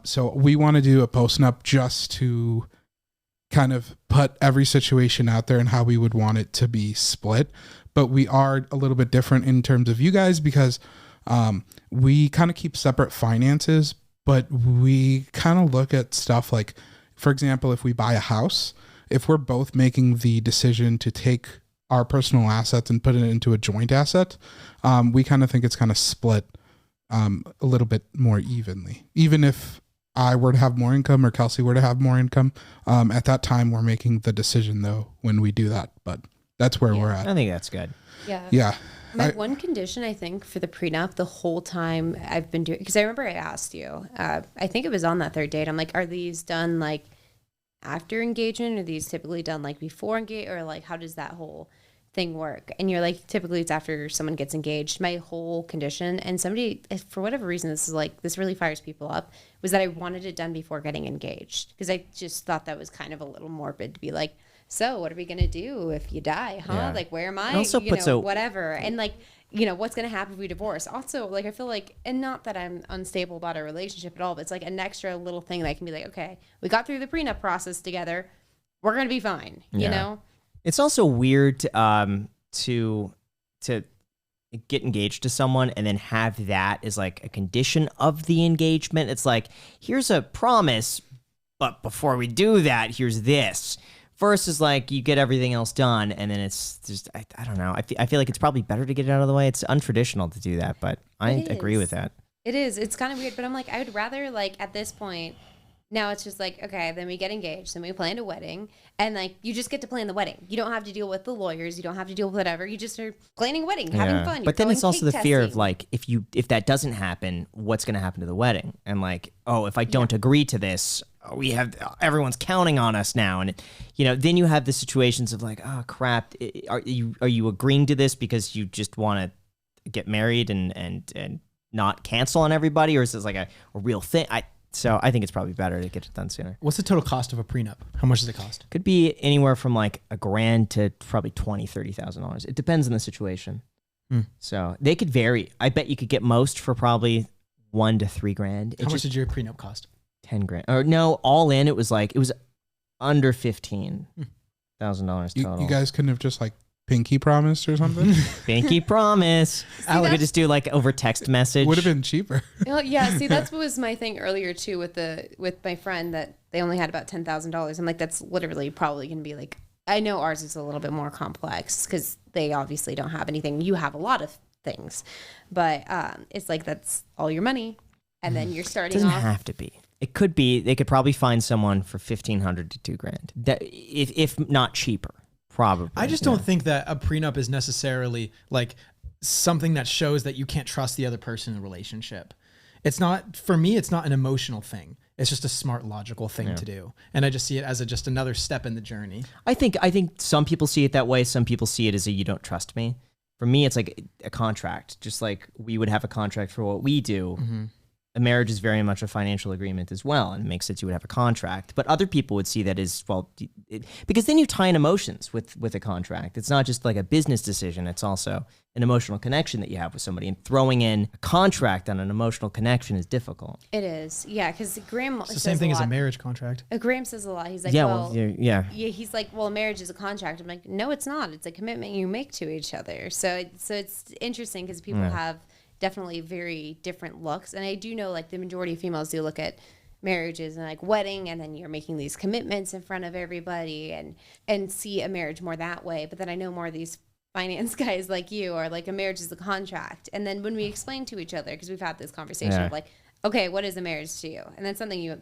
[SPEAKER 4] So we want to do a postnup just to kind of put every situation out there and how we would want it to be split. But we are a little bit different in terms of you guys because we kind of keep separate finances, but we kind of look at stuff like, for example, if we buy a house, if we're both making the decision to take our personal assets and put it into a joint asset, we kind of think it's kind of split a little bit more evenly. Even if I were to have more income or Kelsey were to have more income, at that time we're making the decision though when we do that. But that's where we're at.
[SPEAKER 1] I think that's good.
[SPEAKER 2] Yeah.
[SPEAKER 4] Yeah.
[SPEAKER 2] My one condition, I think, for the prenup the whole time I've been doing, because I remember I asked you, I think it was on that third date. I'm like, are these done like after engagement? Are these typically done like before engagement? Or like, how does that whole thing work? And you're like, typically it's after someone gets engaged. My whole condition, and somebody, for whatever reason, this really fires people up, was that I wanted it done before getting engaged. Because I just thought that was kind of a little morbid to be like, so what are we going to do if you die, huh?
[SPEAKER 1] Yeah.
[SPEAKER 2] Like, where am I?
[SPEAKER 1] It also puts a-
[SPEAKER 2] whatever. And like, what's going to happen if we divorce? Also, like, I feel like, and not that I'm unstable about our relationship at all, but it's like an extra little thing that I can be like, okay, we got through the prenup process together. We're going to be fine, you know?
[SPEAKER 1] It's also weird to get engaged to someone and then have that as like a condition of the engagement. It's like, here's a promise, but before we do that, here's this. Versus like you get everything else done and then it's just, I don't know. I feel like it's probably better to get it out of the way. It's untraditional to do that, but I agree with that.
[SPEAKER 2] It is. It's kind of weird, but I'm like, I would rather like at this point, now it's just like, okay, then we get engaged, then we plan a wedding, and like you just get to plan the wedding. You don't have to deal with the lawyers, you don't have to deal with whatever. You just are planning a wedding, having fun.
[SPEAKER 1] But then it's also the fear of
[SPEAKER 2] testing.
[SPEAKER 1] like if that doesn't happen, what's going to happen to the wedding? And like, oh, if I don't agree to this, everyone's counting on us now, and then you have the situations of like, oh crap, are you agreeing to this because you just want to get married and not cancel on everybody, or is this like a real thing? So I think it's probably better to get it done sooner.
[SPEAKER 3] What's the total cost of a prenup? How much does it cost?
[SPEAKER 1] Could be anywhere from like $1,000 to probably $20,000-$30,000. It depends on the situation. So they could vary. I bet you could get most for probably $1,000 to $3,000.
[SPEAKER 3] How much did your prenup cost?
[SPEAKER 1] $10,000. Or no, all in it was under $15,000 total.
[SPEAKER 4] You guys couldn't have just like pinky promised or something?
[SPEAKER 1] Pinky promise. We could just do like over text message.
[SPEAKER 4] Would have been cheaper.
[SPEAKER 2] Yeah, see, that's what was my thing earlier too with my friend, that they only had about $10,000. I'm like, that's literally probably going to be like, I know ours is a little bit more complex because they obviously don't have anything. You have a lot of things, but it's like that's all your money, and then you're starting
[SPEAKER 1] It doesn't
[SPEAKER 2] off.
[SPEAKER 1] have to be. It could be. They could probably find someone for $1,500 to $2,000. That if not cheaper. Probably.
[SPEAKER 3] I just don't think that a prenup is necessarily like something that shows that you can't trust the other person in a relationship. It's not, for me, it's not an emotional thing. It's just a smart, logical thing to do. And I just see it as just another step in the journey.
[SPEAKER 1] I think some people see it that way. Some people see it as you don't trust me. For me, it's like a contract. Just like we would have a contract for what we do.
[SPEAKER 3] Mm-hmm.
[SPEAKER 1] A marriage is very much a financial agreement as well, and it makes sense you would have a contract. But other people would see that as, well, because then you tie in emotions with a contract. It's not just like a business decision. It's also an emotional connection that you have with somebody. And throwing in a contract on an emotional connection is difficult.
[SPEAKER 2] It is, yeah, because Graham
[SPEAKER 3] It's the same thing as a marriage contract.
[SPEAKER 2] Graham says a lot. He's like,
[SPEAKER 1] yeah.
[SPEAKER 2] He's like, well, marriage is a contract. I'm like, no, it's not. It's a commitment you make to each other. So it's interesting because people have definitely very different looks. And I do know like the majority of females do look at marriages and like wedding, and then you're making these commitments in front of everybody and see a marriage more that way. But then I know more of these finance guys like you are like, a marriage is a contract. And then when we explain to each other, because we've had this conversation of like, okay, what is a marriage to you? And that's something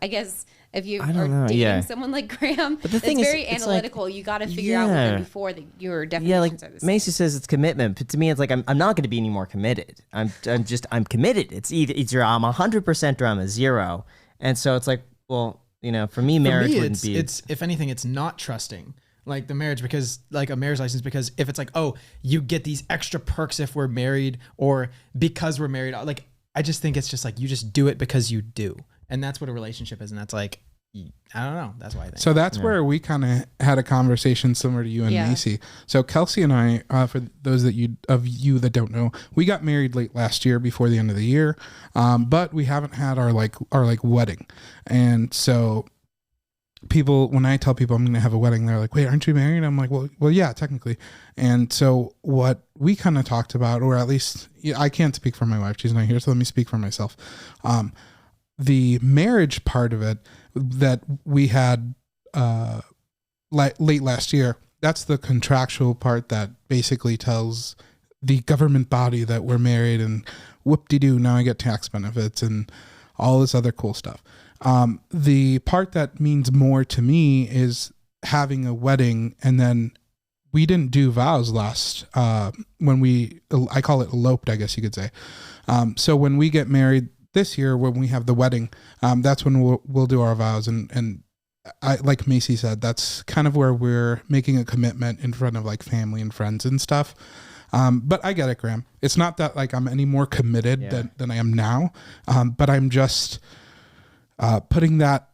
[SPEAKER 2] I guess if you are dating someone like Graham, but the thing is, very analytical. Like, you got to figure out with them before your definitions are the same.
[SPEAKER 1] Macy says it's commitment, but to me, it's like I'm not going to be any more committed. I'm committed. It's either I'm 100% or I'm a 0. And so it's like, well, for me, marriage wouldn't be.
[SPEAKER 3] It's if anything, it's not trusting. like the marriage, because like a marriage license, because if it's like, oh, you get these extra perks if we're married or because we're married, like I just think it's just like you just do it because you do. And that's what a relationship is. And that's like, I don't know. That's why I think.
[SPEAKER 4] So that's where we kind of had a conversation similar to you and Macy. So Kelsey and I, for those of you that don't know, we got married late last year before the end of the year, but we haven't had our wedding. And so people, when I tell people I'm going to have a wedding, they're like, wait, aren't you married? I'm like, well, yeah, technically. And so what we kind of talked about, or at least I can't speak for my wife. She's not here. So let me speak for myself. The marriage part of it that we had late last year, that's the contractual part that basically tells the government body that we're married, and whoop-de-doo, now I get tax benefits and all this other cool stuff. The part that means more to me is having a wedding, and then we didn't do vows last when I call it eloped, I guess you could say. So when we get married this year, when we have the wedding, that's when we'll do our vows. And I, like Macy said, that's kind of where we're making a commitment in front of like family and friends and stuff. But I get it, Graham. It's not that like I'm any more committed than I am now. But I'm just putting that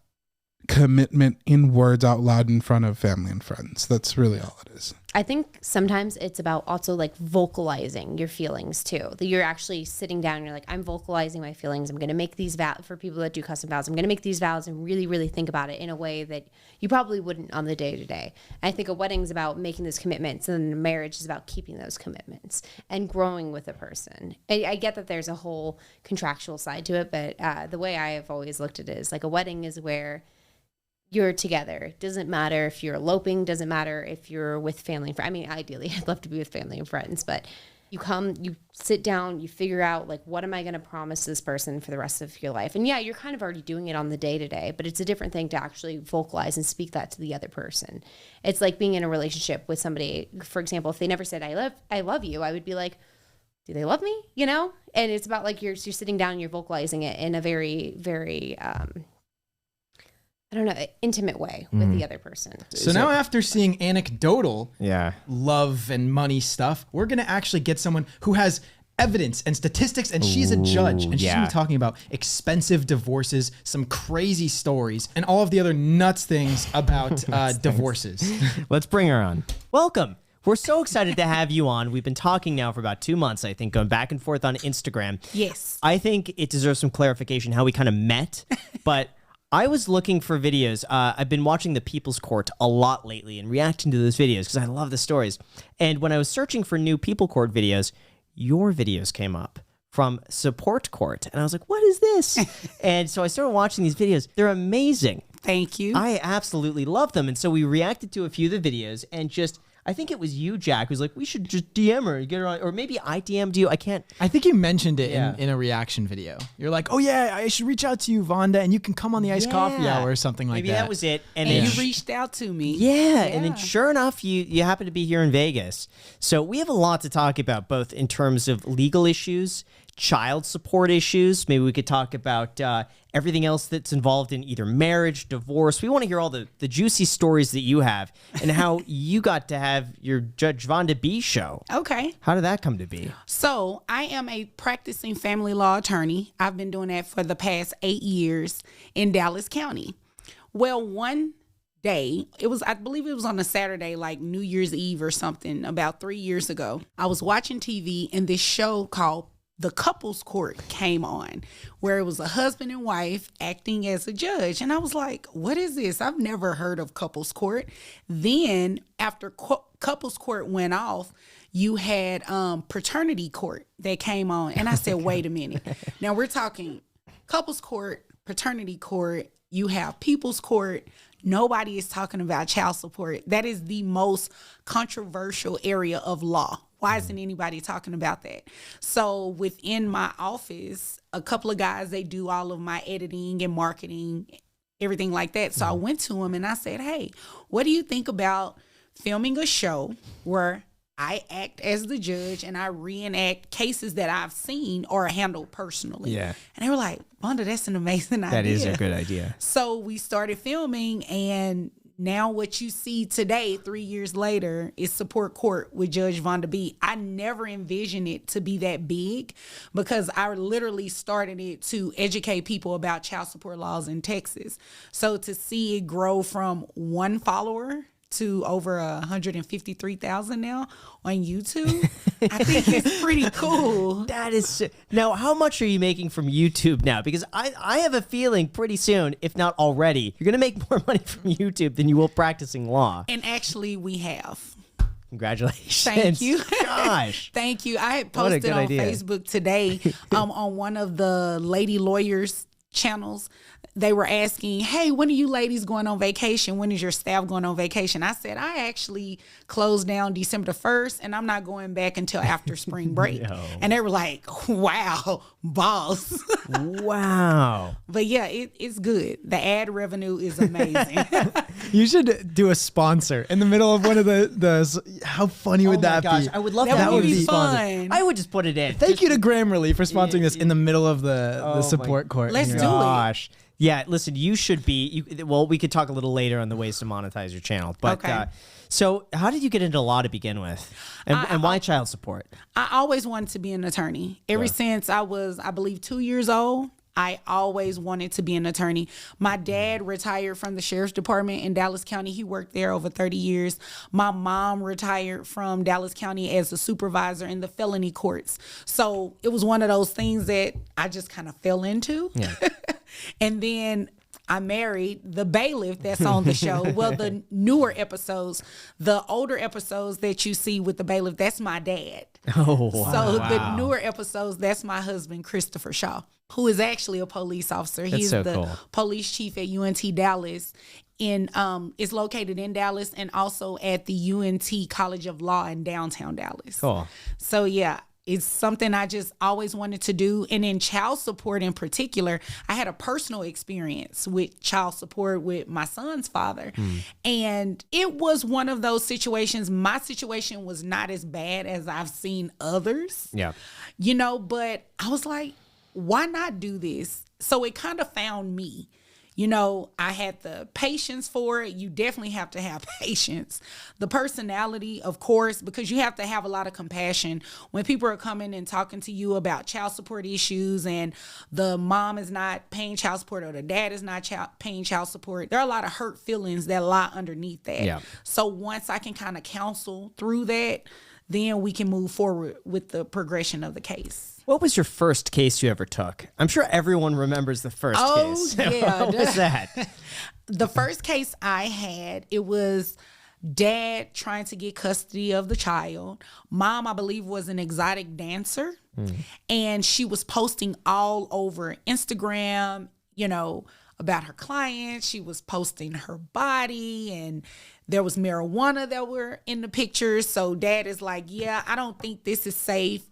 [SPEAKER 4] commitment in words out loud in front of family and friends. That's really all it is.
[SPEAKER 2] I think sometimes it's about also like vocalizing your feelings too. That you're actually sitting down and you're like, I'm vocalizing my feelings. I'm going to make these vows for people that do custom vows. I'm going to make these vows and really, really think about it in a way that you probably wouldn't on the day to day. I think a wedding's about making those commitments, and a marriage is about keeping those commitments and growing with a person. I get that there's a whole contractual side to it, but the way I have always looked at it is like a wedding is where you're together. Doesn't matter if you're eloping, doesn't matter if you're with family and friends. I mean, ideally, I'd love to be with family and friends, but you come, you sit down, you figure out, like, what am I going to promise this person for the rest of your life? And yeah, you're kind of already doing it on the day-to-day, but it's a different thing to actually vocalize and speak that to the other person. It's like being in a relationship with somebody. For example, if they never said, I love you, I would be like, do they love me? You know? And it's about like you're sitting down and you're vocalizing it in a very, very, I don't know, intimate way with the other person.
[SPEAKER 3] So now after seeing anecdotal love and money stuff, we're going to actually get someone who has evidence and statistics, and she's a judge, and she's going to be talking about expensive divorces, some crazy stories, and all of the other nuts things about divorces.
[SPEAKER 1] Let's bring her on. Welcome. We're so excited to have you on. We've been talking now for about 2 months, I think, going back and forth on Instagram.
[SPEAKER 5] Yes.
[SPEAKER 1] I think it deserves some clarification how we kind of met, but I was looking for videos. I've been watching The People's Court a lot lately and reacting to those videos because I love the stories. And when I was searching for new People Court videos, your videos came up from Support Court. And I was like, what is this? And so I started watching these videos. They're amazing.
[SPEAKER 5] Thank you.
[SPEAKER 1] I absolutely love them. And so we reacted to a few of the videos, and just, I think it was you, Jack, who's like, we should just DM her and get her on. Or maybe I DM'd you. I can't.
[SPEAKER 3] I think you mentioned it in a reaction video. You're like, oh yeah, I should reach out to you, Vonda, and you can come on the iced coffee hour or something like
[SPEAKER 1] maybe
[SPEAKER 3] that.
[SPEAKER 1] Maybe that was it.
[SPEAKER 5] And
[SPEAKER 1] then
[SPEAKER 5] you reached out to me.
[SPEAKER 1] Yeah. And then sure enough, you happen to be here in Vegas. So we have a lot to talk about, both in terms of legal issues, child support issues. Maybe we could talk about everything else that's involved in either marriage, divorce. We want to hear all the juicy stories that you have and how you got to have your Judge Vonda B show.
[SPEAKER 5] Okay.
[SPEAKER 1] How did that come to be? So
[SPEAKER 5] I am a practicing family law attorney. I've been doing that for the past 8 years in Dallas County. Well, one day, I believe it was on a Saturday, like New Year's Eve or something, about 3 years ago. I was watching TV, and this show called The Couples Court came on, where it was a husband and wife acting as a judge. And I was like, what is this? I've never heard of Couples Court. Then after Couples Court went off, you had Paternity Court that came on. And I said, wait a minute. Now we're talking Couples Court, Paternity Court, you have People's Court. Nobody is talking about child support. That is the most controversial area of law. Why isn't anybody talking about that? So within my office, a couple of guys, they do all of my editing and marketing, everything like that. So I went to them and I said, hey, what do you think about filming a show where I act as the judge and I reenact cases that I've seen or handled personally? Yeah. And they were like, Vonda, that's an amazing idea.
[SPEAKER 1] That is a good idea.
[SPEAKER 5] So we started filming, and now what you see today, 3 years later, is support court with Judge Vonda B. I never envisioned it to be that big because I literally started it to educate people about child support laws in Texas. So to see it grow from one follower to over 153,000 now on YouTube, I think it's pretty cool.
[SPEAKER 1] That is now. How much are you making from YouTube now? Because I have a feeling pretty soon, if not already, you're gonna make more money from YouTube than you will practicing law.
[SPEAKER 5] And actually, we have.
[SPEAKER 1] Congratulations!
[SPEAKER 5] Thank you.
[SPEAKER 1] Gosh,
[SPEAKER 5] thank you. I had
[SPEAKER 1] What a
[SPEAKER 5] posted
[SPEAKER 1] good
[SPEAKER 5] on
[SPEAKER 1] idea.
[SPEAKER 5] Facebook today on one of the lady lawyers channels. They were asking, hey, when are you ladies going on vacation? When is your staff going on vacation? I said, I actually closed down December the 1st and I'm not going back until after spring break.
[SPEAKER 1] No.
[SPEAKER 5] And they were like, wow, boss.
[SPEAKER 1] wow.
[SPEAKER 5] But yeah, it's good. The ad revenue is amazing.
[SPEAKER 6] You should do a sponsor in the middle of one of the how funny would that
[SPEAKER 1] gosh,
[SPEAKER 6] be?
[SPEAKER 1] I would love
[SPEAKER 5] That
[SPEAKER 1] that.
[SPEAKER 5] would be
[SPEAKER 6] sponsored.
[SPEAKER 5] fun.
[SPEAKER 1] I would just put it in.
[SPEAKER 6] Thank you to Grammarly for sponsoring this in the middle of the
[SPEAKER 1] Oh
[SPEAKER 6] support court.
[SPEAKER 5] Let's
[SPEAKER 6] here.
[SPEAKER 5] do it.
[SPEAKER 1] Gosh. Yeah, listen, you should be. Well, we could talk a little later on the ways to monetize your channel. But
[SPEAKER 5] Okay.
[SPEAKER 1] so, how did you get into law to begin with, and why child support?
[SPEAKER 5] I always wanted to be an attorney. Ever since I was, I believe, 2 years old, I always wanted to be an attorney. My dad retired from the sheriff's department in Dallas County. He worked there over 30 years. My mom retired from Dallas County as a supervisor in the felony courts. So it was one of those things that I just kind of fell into.
[SPEAKER 1] Yeah.
[SPEAKER 5] And then I married the bailiff that's on the show. Well, the newer episodes, the older episodes that you see with the bailiff, that's my dad.
[SPEAKER 1] Oh, wow.
[SPEAKER 5] So the newer episodes, that's my husband, Christopher Shaw, who is actually a police officer. He's
[SPEAKER 1] so
[SPEAKER 5] the
[SPEAKER 1] cool.
[SPEAKER 5] police chief at UNT Dallas. Is located in Dallas and also at the UNT College of Law in downtown Dallas.
[SPEAKER 1] Cool.
[SPEAKER 5] So yeah, it's something I just always wanted to do. And in child support in particular, I had a personal experience with child support with my son's father. And it was one of those situations. My situation was not as bad as I've seen others.
[SPEAKER 1] Yeah.
[SPEAKER 5] You know, but I was like, why not do this? So it kind of found me. You know, I had the patience for it. You definitely have to have patience. The personality, of course, because you have to have a lot of compassion when people are coming and talking to you about child support issues and the mom is not paying child support or the dad is not paying child support. There are a lot of hurt feelings that lie underneath that.
[SPEAKER 1] Yeah.
[SPEAKER 5] So once I can kind of counsel through that, then we can move forward with the progression of the case.
[SPEAKER 1] What was your first case you ever took? I'm sure everyone remembers the first case.
[SPEAKER 5] Yeah.
[SPEAKER 1] What was that?
[SPEAKER 5] The first case I had, it was dad trying to get custody of the child. Mom, I believe, was an exotic dancer. And she was posting all over Instagram, you know, about her client. She was posting her body and there was marijuana that were in the pictures. So dad is like, yeah, I don't think this is safe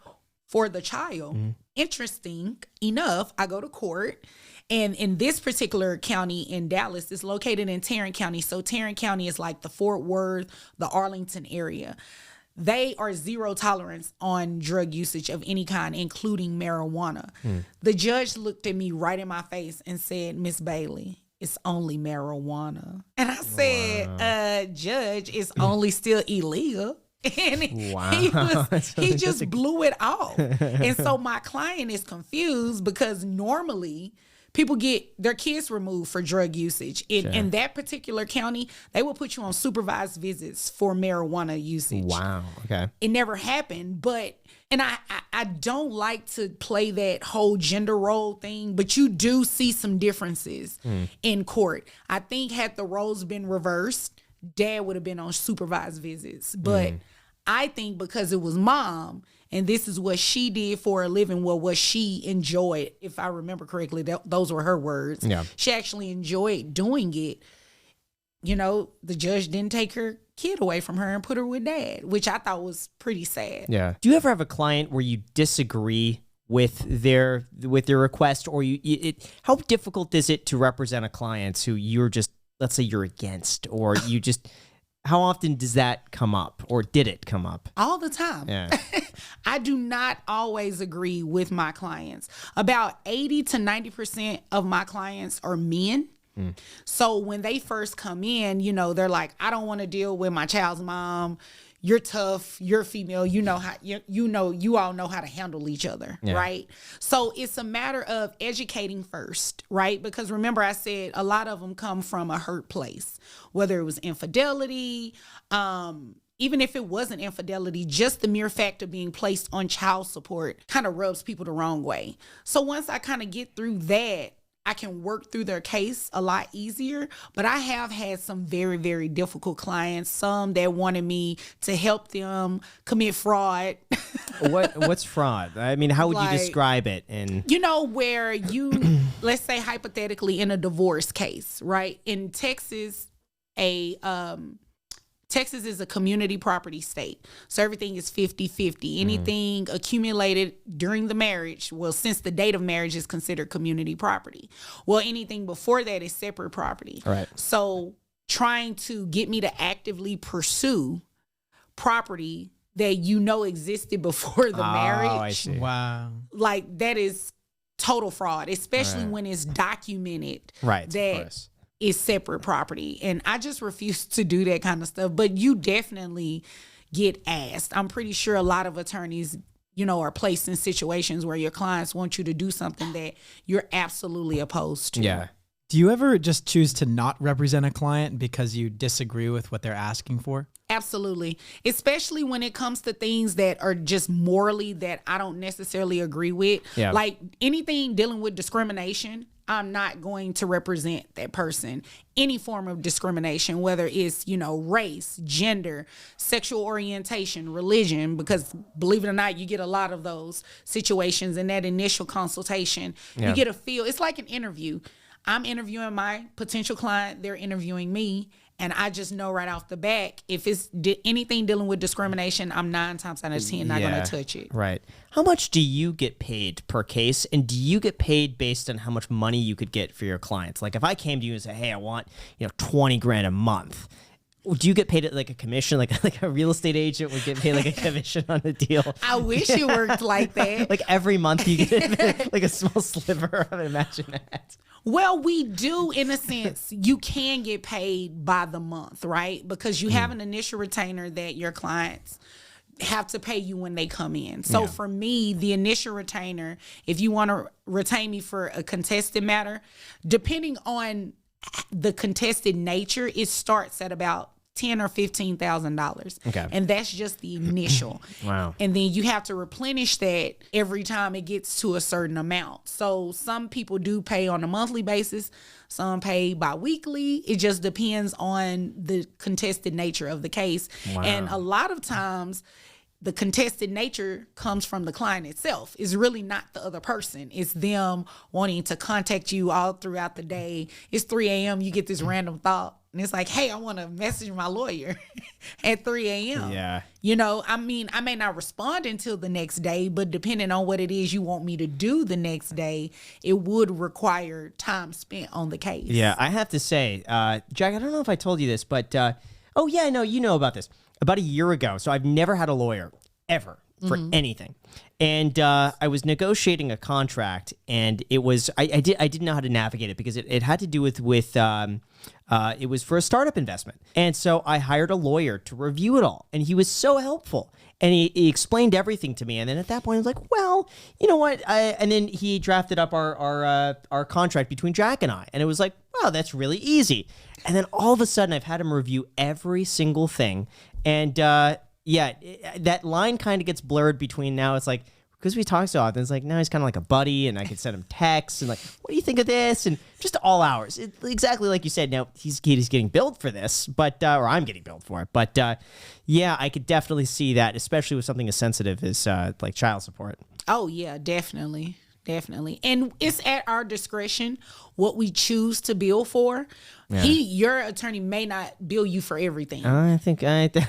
[SPEAKER 5] for the child. Interesting enough, I go to court, and in this particular county in Dallas, it's located in Tarrant County. So Tarrant County is like the Fort Worth, the Arlington area. They are zero tolerance on drug usage of any kind, including marijuana. The judge looked at me right in my face and said, Miss Bailey, it's only marijuana. And I said, Judge, it's only still illegal. And he just blew it off. And so my client is confused because normally people get their kids removed for drug usage. In that particular county, they will put you on supervised visits for marijuana usage.
[SPEAKER 1] Wow. Okay.
[SPEAKER 5] It never happened, and I don't like to play that whole gender role thing, but you do see some differences in court. I think had the roles been reversed, dad would have been on supervised visits. But I think because it was mom and this is what she did for a living, what she enjoyed, if I remember correctly, those were her words.
[SPEAKER 1] Yeah.
[SPEAKER 5] She actually enjoyed doing it. You know, the judge didn't take her kid away from her and put her with dad, which I thought was pretty sad.
[SPEAKER 1] Yeah. Do you ever have a client where you disagree with their request, or how difficult is it to represent a client who you're just, let's say you're against, or you just, how often does that come up, or did it come up?
[SPEAKER 5] All the time.
[SPEAKER 1] Yeah.
[SPEAKER 5] I do not always agree with my clients. About 80 to 90% of my clients are men. So when they first come in, you know, they're like, I don't want to deal with my child's mom. You're tough. You're female. You know how you all know how to handle each other, right? So it's a matter of educating first, right? Because remember, I said a lot of them come from a hurt place, whether it was infidelity, even if it wasn't infidelity, just the mere fact of being placed on child support kind of rubs people the wrong way. So once I kind of get through that, I can work through their case a lot easier. But I have had some very, very difficult clients, some that wanted me to help them commit fraud.
[SPEAKER 1] What's fraud? I mean, how would you describe it? And
[SPEAKER 5] you know, where you, let's say hypothetically in a divorce case, right? In Texas, Texas is a community property state. So everything is 50-50. Anything accumulated during the marriage, well, since the date of marriage is considered community property. Well, anything before that is separate property.
[SPEAKER 1] Right.
[SPEAKER 5] So trying to get me to actively pursue property that you know existed before the marriage.
[SPEAKER 1] I see.
[SPEAKER 6] Wow.
[SPEAKER 5] Like that is total fraud, especially when it's documented.
[SPEAKER 1] Right.
[SPEAKER 5] That
[SPEAKER 1] of course.
[SPEAKER 5] is separate property. And I just refuse to do that kind of stuff. But you definitely get asked. I'm pretty sure a lot of attorneys, you know, are placed in situations where your clients want you to do something that you're absolutely opposed to.
[SPEAKER 1] Yeah.
[SPEAKER 6] Do you ever just choose to not represent a client because you disagree with what they're asking for?
[SPEAKER 5] Absolutely. Especially when it comes to things that are just morally that I don't necessarily agree with.
[SPEAKER 1] Yeah.
[SPEAKER 5] Like anything dealing with discrimination, I'm not going to represent that person. Any form of discrimination, whether it's, you know, race, gender, sexual orientation, religion, because believe it or not, you get a lot of those situations in that initial consultation.
[SPEAKER 1] Yeah.
[SPEAKER 5] You get a feel. It's like an interview. I'm interviewing my potential client. They're interviewing me. And I just know right off the bat, if it's anything dealing with discrimination, I'm 9 times out of 10 not going to touch it.
[SPEAKER 1] Right. How much do you get paid per case? And do you get paid based on how much money you could get for your clients? Like if I came to you and said, hey, I want, you know, 20 grand a month. Do you get paid at like a commission, like a real estate agent would get paid like a commission on a deal?
[SPEAKER 5] I wish it worked like that.
[SPEAKER 1] Like every month you get like a small sliver of it. Imagine that.
[SPEAKER 5] Well, we do, in a sense. You can get paid by the month, right? Because you have an initial retainer that your clients have to pay you when they come in. So for me, the initial retainer, if you want to retain me for a contested matter, depending on the contested nature, it starts at about $10,000 or $15,000.
[SPEAKER 1] Okay.
[SPEAKER 5] And that's just the initial.
[SPEAKER 1] Wow.
[SPEAKER 5] And then you have to replenish that every time it gets to a certain amount. So some people do pay on a monthly basis, some pay bi-weekly. It just depends on the contested nature of the case.
[SPEAKER 1] Wow.
[SPEAKER 5] And a lot of times the contested nature comes from the client itself. It's really not the other person. It's them wanting to contact you all throughout the day. It's 3 a.m. You get this random thought. And it's like, hey, I want to message my lawyer at 3 a.m.
[SPEAKER 1] Yeah.
[SPEAKER 5] You know, I mean, I may not respond until the next day, but depending on what it is you want me to do the next day, it would require time spent on the case.
[SPEAKER 1] Yeah, I have to say, Jack, I don't know if I told you this, but, oh yeah, no, you know about this. About a year ago, so I've never had a lawyer, ever, for anything. And I was negotiating a contract, and it was I didn't know how to navigate it because it had to do with it was for a startup investment. And so I hired a lawyer to review it all, and he was so helpful. And he explained everything to me. And then at that point, I was like, well, you know what? And then he drafted up our contract between Jack and I. And it was like, wow, that's really easy. And then all of a sudden, I've had him review every single thing. And that line kind of gets blurred between now. It's like, because we talk so often, it's like now he's kind of like a buddy, and I could send him texts and like, what do you think of this? And just all hours. Exactly like you said. Now he's getting billed for this, but or I'm getting billed for it. But yeah, I could definitely see that, especially with something as sensitive as like child support.
[SPEAKER 5] Oh yeah, definitely. Definitely. And it's at our discretion what we choose to bill for.
[SPEAKER 1] Yeah.
[SPEAKER 5] Your attorney may not bill you for everything.
[SPEAKER 1] I think I see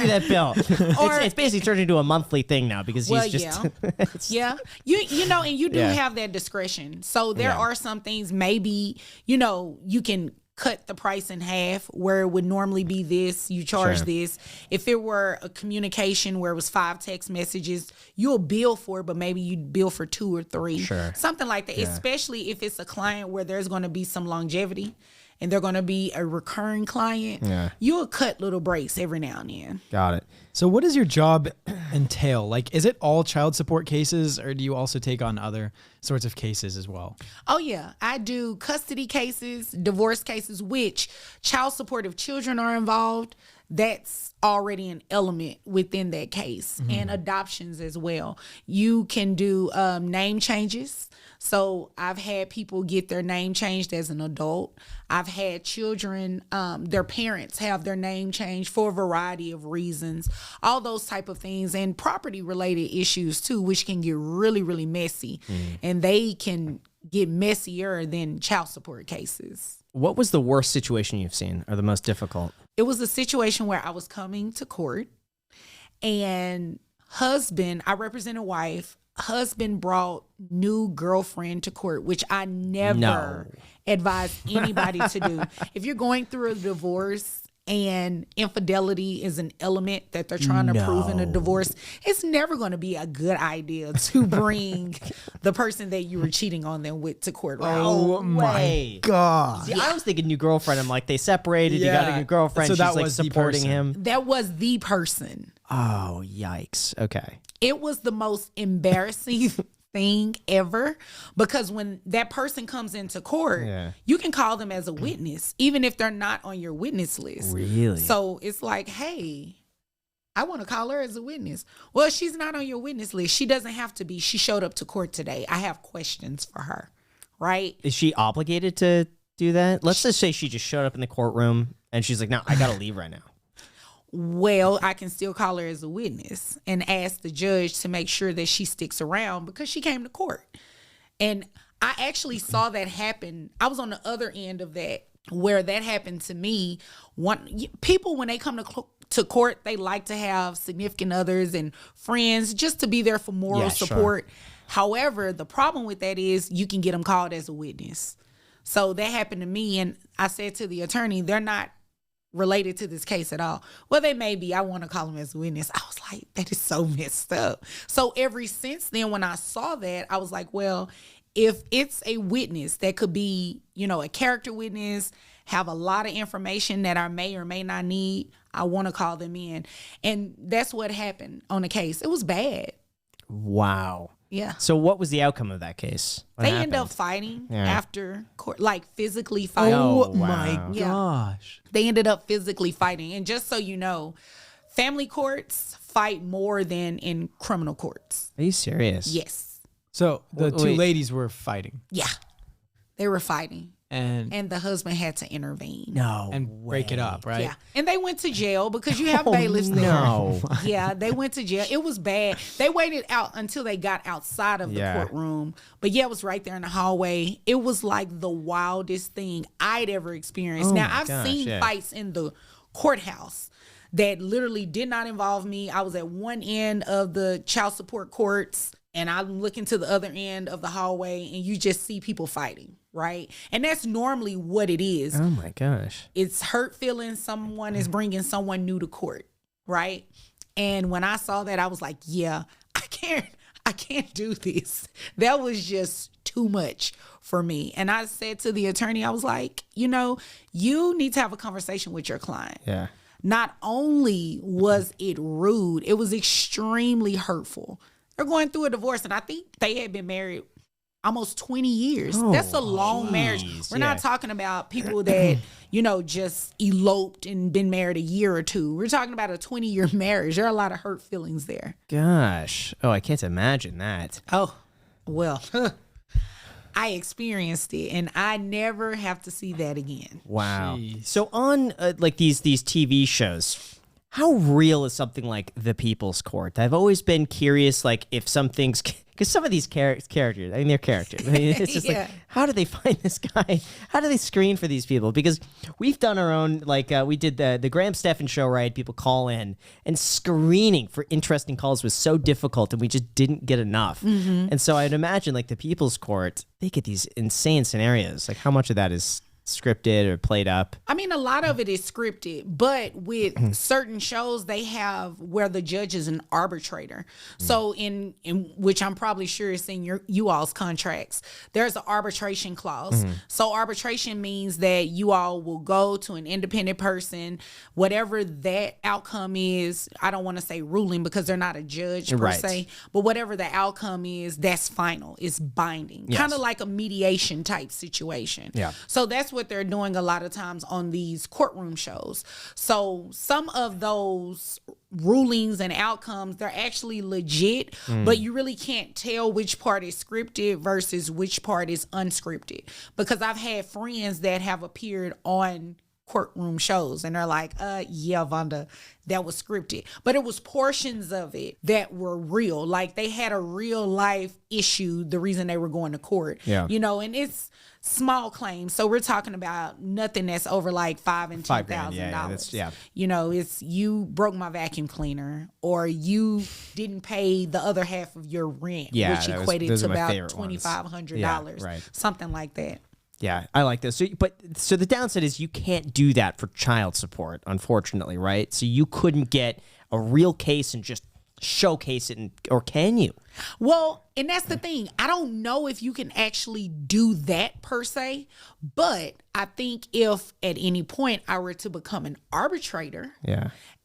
[SPEAKER 1] that bill. It's basically turned into a monthly thing now because he's just
[SPEAKER 5] yeah. You know, and you do
[SPEAKER 1] Yeah.
[SPEAKER 5] have that discretion. So there are some things maybe, you know, you can cut the price in half, where it would normally be this, you charge this. If it were a communication where it was 5 text messages, you'll bill for it, but maybe you'd bill for 2 or 3. Something like that, especially if it's a client where there's going to be some longevity and they're going to be a recurring client. You'll cut little breaks every now and then.
[SPEAKER 1] Got it.
[SPEAKER 6] So what does your job entail? Like, is it all child support cases, or do you also take on other sorts of cases as well?
[SPEAKER 5] Oh, yeah. I do custody cases, divorce cases, which child support, if children are involved, that's already an element within that case, and adoptions as well. You can do name changes. So I've had people get their name changed as an adult. I've had children, their parents have their name changed for a variety of reasons, all those type of things, and property related issues too, which can get really, really messy, and they can get messier than child support cases.
[SPEAKER 1] What was the worst situation you've seen, or the most difficult?
[SPEAKER 5] It was a situation where I was coming to court, and I represent a wife. Husband brought new girlfriend to court, which I never advise anybody to do. If you're going through a divorce and infidelity is an element that they're trying to prove in a divorce, it's never going to be a good idea to bring the person that you were cheating on them with to court. Right?
[SPEAKER 6] Oh my God.
[SPEAKER 1] See, I was thinking new girlfriend. I'm like, they separated. You got a new girlfriend.
[SPEAKER 6] So
[SPEAKER 1] She's
[SPEAKER 6] that
[SPEAKER 1] like
[SPEAKER 6] was the
[SPEAKER 1] supporting
[SPEAKER 6] person.
[SPEAKER 1] him.
[SPEAKER 5] That was the person.
[SPEAKER 1] Oh, yikes. Okay.
[SPEAKER 5] It was the most embarrassing thing ever, because when that person comes into court, you can call them as a witness, even if they're not on your witness list.
[SPEAKER 1] Really?
[SPEAKER 5] So it's like, hey, I want to call her as a witness. Well, she's not on your witness list. She doesn't have to be. She showed up to court today. I have questions for her, right?
[SPEAKER 1] Is she obligated to do that? Let's just say she just showed up in the courtroom and she's like, no, I got to leave right now.
[SPEAKER 5] Well, I can still call her as a witness and ask the judge to make sure that she sticks around because she came to court. And I actually saw that happen. I was on the other end of that, where that happened to me. People, when they come to court, they like to have significant others and friends just to be there for moral support. However, the problem with that is you can get them called as a witness. So that happened to me, and I said to the attorney, they're not related to this case at all. Well, they may be. I want to call them as a witness. I was like, that is so messed up. So ever since then, when I saw that, I was like, well, if it's a witness that could be, a character witness, have a lot of information that I may or may not need, I want to call them in. And that's what happened on the case. It was bad.
[SPEAKER 1] Wow.
[SPEAKER 5] Yeah.
[SPEAKER 1] So what was the outcome of that case? What
[SPEAKER 5] they
[SPEAKER 1] happened?
[SPEAKER 5] end up fighting after court, like physically fighting.
[SPEAKER 1] Oh,
[SPEAKER 6] my
[SPEAKER 1] wow.
[SPEAKER 6] gosh.
[SPEAKER 5] They ended up physically fighting. And just so you know, family courts fight more than in criminal courts.
[SPEAKER 1] Are you serious?
[SPEAKER 5] Yes.
[SPEAKER 6] So the two
[SPEAKER 1] Wait.
[SPEAKER 6] ladies were fighting.
[SPEAKER 5] Yeah. They were fighting.
[SPEAKER 6] And
[SPEAKER 5] And the husband had to intervene.
[SPEAKER 1] No.
[SPEAKER 6] break it up, right?
[SPEAKER 5] Yeah. And they went to jail because you have bailiffs there.
[SPEAKER 1] No.
[SPEAKER 5] Yeah, they went to jail. It was bad. They waited out until they got outside of the courtroom. But yeah, it was right there in the hallway. It was like the wildest thing I'd ever experienced. Now, I've seen fights in the courthouse that literally did not involve me. I was at one end of the child support courts, and I'm looking to the other end of the hallway, and you just see people fighting, right? And that's normally what it is.
[SPEAKER 1] Oh my gosh.
[SPEAKER 5] It's hurt feelings. Someone is bringing someone new to court, right? And when I saw that, I was like, yeah, I can't do this. That was just too much for me. And I said to the attorney, I was like, you need to have a conversation with your client.
[SPEAKER 1] Yeah.
[SPEAKER 5] Not only was it rude, it was extremely hurtful. They're going through a divorce, and I think they had been married almost 20 years. That's a long marriage. We're not talking about people that, just eloped and been married a year or two. We're talking about a 20-year marriage. There are a lot of hurt feelings there.
[SPEAKER 1] Gosh. Oh, I can't imagine that.
[SPEAKER 5] Oh, well, I experienced it, and I never have to see that again.
[SPEAKER 1] Wow.
[SPEAKER 6] Jeez.
[SPEAKER 1] So on like these TV shows, how real is something like The People's Court? I've always been curious, like if something's, because some of these characters, I mean, they're characters. I mean, it's just like, how do they find this guy? How do they screen for these people? Because we've done our own, like we did the Graham Stephan show, right? People call in, and screening for interesting calls was so difficult, and we just didn't get enough. And so I'd imagine like The People's Court, they get these insane scenarios. Like how much of that is scripted or played up?
[SPEAKER 5] I mean, a lot of it is scripted, but with certain shows, they have where the judge is an arbitrator. So in which I'm probably sure is in you all's contracts, there's an arbitration clause. So arbitration means that you all will go to an independent person, whatever that outcome is. I don't want to say ruling because they're not a judge per se, but whatever the outcome is, that's final. It's binding, kind of like a mediation type situation.
[SPEAKER 1] Yeah.
[SPEAKER 5] So that's what they're doing a lot of times on these courtroom shows. So some of those rulings and outcomes, they're actually legit, but you really can't tell which part is scripted versus which part is unscripted. Because I've had friends that have appeared on courtroom shows and they're like, yeah, Vonda, that was scripted. But it was portions of it that were real. Like they had a real life issue, the reason they were going to court.
[SPEAKER 1] Yeah.
[SPEAKER 5] You know, and it's small claims. So we're talking about nothing that's over like $5,000 and $10,000.
[SPEAKER 1] Yeah.
[SPEAKER 5] You know, it's you broke my vacuum cleaner or you didn't pay the other half of your rent, which equated to about $2,500.
[SPEAKER 1] Right.
[SPEAKER 5] Something like that.
[SPEAKER 1] Yeah, I like this. So the downside is you can't do that for child support, unfortunately, right? So you couldn't get a real case and just showcase it, or can you?
[SPEAKER 5] Well, and that's the thing. I don't know if you can actually do that per se, but I think if at any point I were to become an arbitrator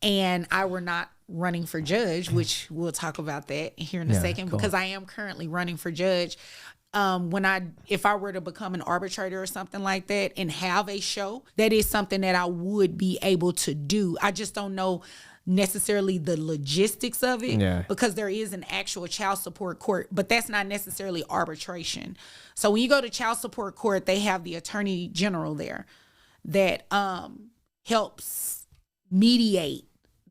[SPEAKER 5] and I were not running for judge, which we'll talk about that here in a second, because I am currently running for judge. If I were to become an arbitrator or something like that and have a show, that is something that I would be able to do. I just don't know necessarily the logistics of it because there is an actual child support court, but that's not necessarily arbitration. So when you go to child support court, they have the attorney general there that helps mediate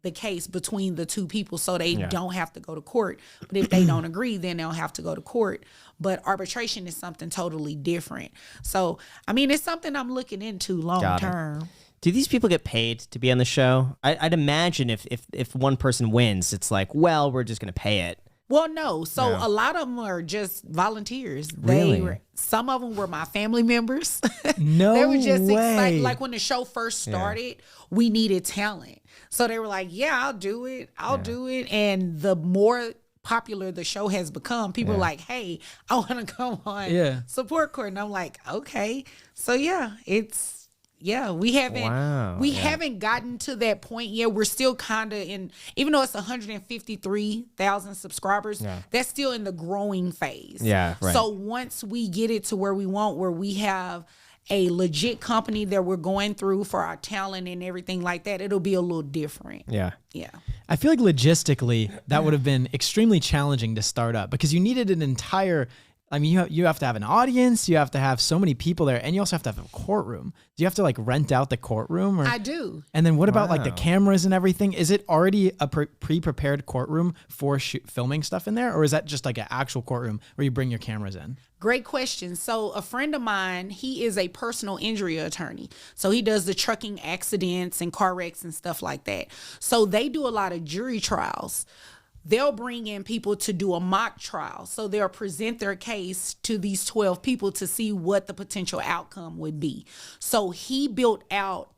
[SPEAKER 5] the case between the two people so they don't have to go to court. But if they don't agree, then they'll have to go to court. But arbitration is something totally different. So, I mean, it's something I'm looking into long term.
[SPEAKER 1] Do these people get paid to be on the show? I'd imagine if one person wins, it's like, well, we're just going to pay it.
[SPEAKER 5] Well, no. So a lot of them are just volunteers.
[SPEAKER 1] Really?
[SPEAKER 5] Some of them were my family members.
[SPEAKER 6] No
[SPEAKER 5] They were just
[SPEAKER 6] way.
[SPEAKER 5] excited. Like when the show first started, we needed talent. So they were like, yeah, I'll do it. I'll do it. And the more popular the show has become, people are like, hey, I want to come on support court. And I'm like, okay. So we haven't gotten to that point yet. We're still kind of in, even though it's 153,000 subscribers, that's still in the growing phase.
[SPEAKER 1] Yeah, right.
[SPEAKER 5] So once we get it to where we want, where we have a legit company that we're going through for our talent and everything like that, it'll be a little different.
[SPEAKER 1] Yeah.
[SPEAKER 5] Yeah.
[SPEAKER 6] I feel like logistically that would have been extremely challenging to start up because you needed an entire, I mean, you have to have an audience, you have to have so many people there, and you also have to have a courtroom. Do you have to like rent out the courtroom?
[SPEAKER 5] I do.
[SPEAKER 6] And then what about like the cameras and everything? Is it already a pre-prepared courtroom for filming stuff in there? Or is that just like an actual courtroom where you bring your cameras in?
[SPEAKER 5] Great question. So a friend of mine, he is a personal injury attorney. So he does the trucking accidents and car wrecks and stuff like that. So they do a lot of jury trials. They'll bring in people to do a mock trial. So they'll present their case to these 12 people to see what the potential outcome would be. So he built out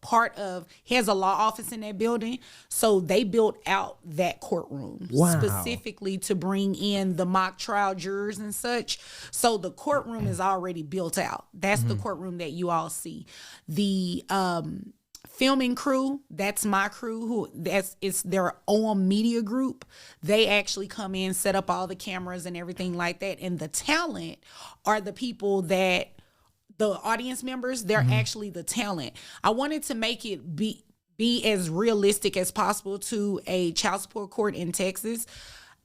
[SPEAKER 5] he has a law office in that building. So they built out that courtroom specifically to bring in the mock trial jurors and such. So the courtroom is already built out. That's the courtroom that you all see. The filming crew, that's my crew, it's their OM media group. They actually come in, set up all the cameras and everything like that. And the talent are the people that, the audience members, they're actually the talent. I wanted to make it be as realistic as possible to a child support court in Texas.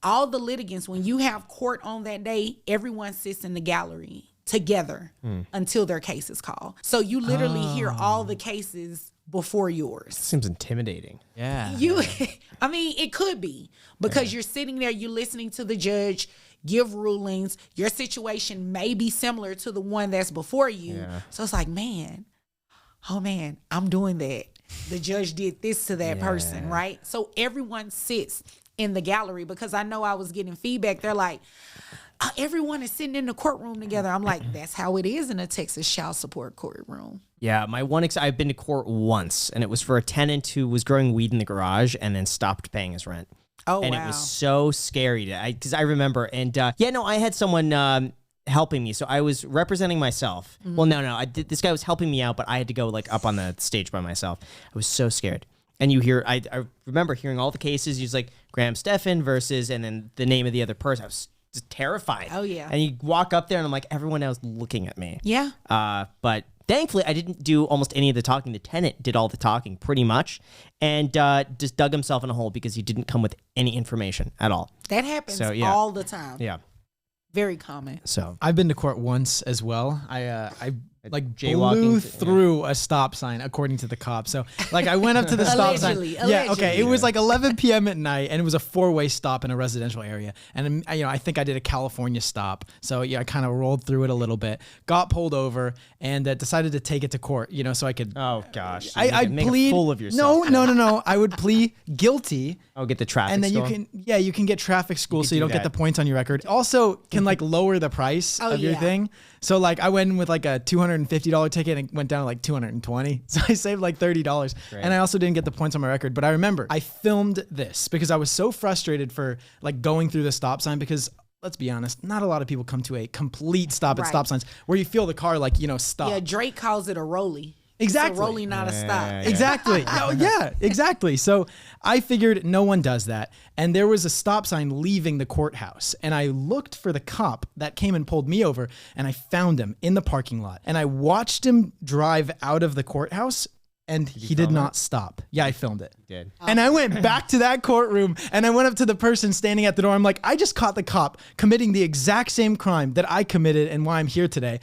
[SPEAKER 5] All the litigants, when you have court on that day, everyone sits in the gallery together until their case is called. So you literally hear all the cases before yours.
[SPEAKER 1] Seems intimidating.
[SPEAKER 6] Yeah.
[SPEAKER 5] I mean, it could be because you're sitting there, you're listening to the judge give rulings. Your situation may be similar to the one that's before you. Yeah. So it's like, man, I'm doing that. The judge did this to that person, right? So everyone sits in the gallery because I know I was getting feedback. They're like, everyone is sitting in the courtroom together. I'm like, that's how it is in a Texas child support courtroom.
[SPEAKER 1] Yeah, my I've been to court once, and it was for a tenant who was growing weed in the garage and then stopped paying his rent.
[SPEAKER 5] Oh,
[SPEAKER 1] and
[SPEAKER 5] wow.
[SPEAKER 1] it was so scary because I remember. And I had someone helping me, so I was representing myself.
[SPEAKER 5] Mm-hmm.
[SPEAKER 1] Well, no, this guy was helping me out, but I had to go like up on the stage by myself. I was so scared. And you hear, I remember hearing all the cases. He's like Graham Stephan versus, and then the name of the other person. I was just terrified.
[SPEAKER 5] Oh, yeah.
[SPEAKER 1] And you walk up there, and I'm like, everyone else looking at me.
[SPEAKER 5] Yeah.
[SPEAKER 1] But thankfully, I didn't do almost any of the talking. The tenant did all the talking pretty much, and just dug himself in a hole because he didn't come with any information at all.
[SPEAKER 5] That happens
[SPEAKER 1] So, yeah.
[SPEAKER 5] all the time.
[SPEAKER 1] Yeah.
[SPEAKER 5] Very common.
[SPEAKER 1] So
[SPEAKER 6] I've been to court once as well. I like
[SPEAKER 1] Jaywalking
[SPEAKER 6] blew
[SPEAKER 1] to- yeah.
[SPEAKER 6] through a stop sign according to the cop. So like I went up to the stop sign. Yeah, okay. It was like 11 p.m. at night, and it was a 4-way stop in a residential area. And I think I did a California stop. So yeah, I kind of rolled through it a little bit, got pulled over, and decided to take it to court. So I could.
[SPEAKER 1] Oh gosh,
[SPEAKER 6] I
[SPEAKER 1] make
[SPEAKER 6] plead
[SPEAKER 1] a fool of yourself.
[SPEAKER 6] No. I would plead guilty.
[SPEAKER 1] Oh, get the traffic.
[SPEAKER 6] And then
[SPEAKER 1] school?
[SPEAKER 6] you can get traffic school, so you
[SPEAKER 1] do
[SPEAKER 6] don't get
[SPEAKER 1] that.
[SPEAKER 6] the points on your record. Also, can like lower the price of your
[SPEAKER 5] yeah.
[SPEAKER 6] thing. So like I went in with like a $250 ticket and it went down to like $220. So I saved like $30. And I also didn't get the points on my record. But I remember I filmed this because I was so frustrated for like going through the stop sign because let's be honest, not a lot of people come to a complete stop at
[SPEAKER 5] Right.
[SPEAKER 6] stop signs where you feel the car like, stop.
[SPEAKER 5] Yeah, Drake calls it a rollie.
[SPEAKER 6] Exactly.
[SPEAKER 5] It's a rollie, not a stop.
[SPEAKER 1] Yeah.
[SPEAKER 6] Exactly. Oh, yeah, exactly. So I figured no one does that. And there was a stop sign leaving the courthouse. And I looked for the cop that came and pulled me over, and I found him in the parking lot. And I watched him drive out of the courthouse, and he did not stop. Yeah, I filmed it.
[SPEAKER 1] Did.
[SPEAKER 6] And I went back to that courtroom, and I went up to the person standing at the door. I'm like, I just caught the cop committing the exact same crime that I committed and why I'm here today.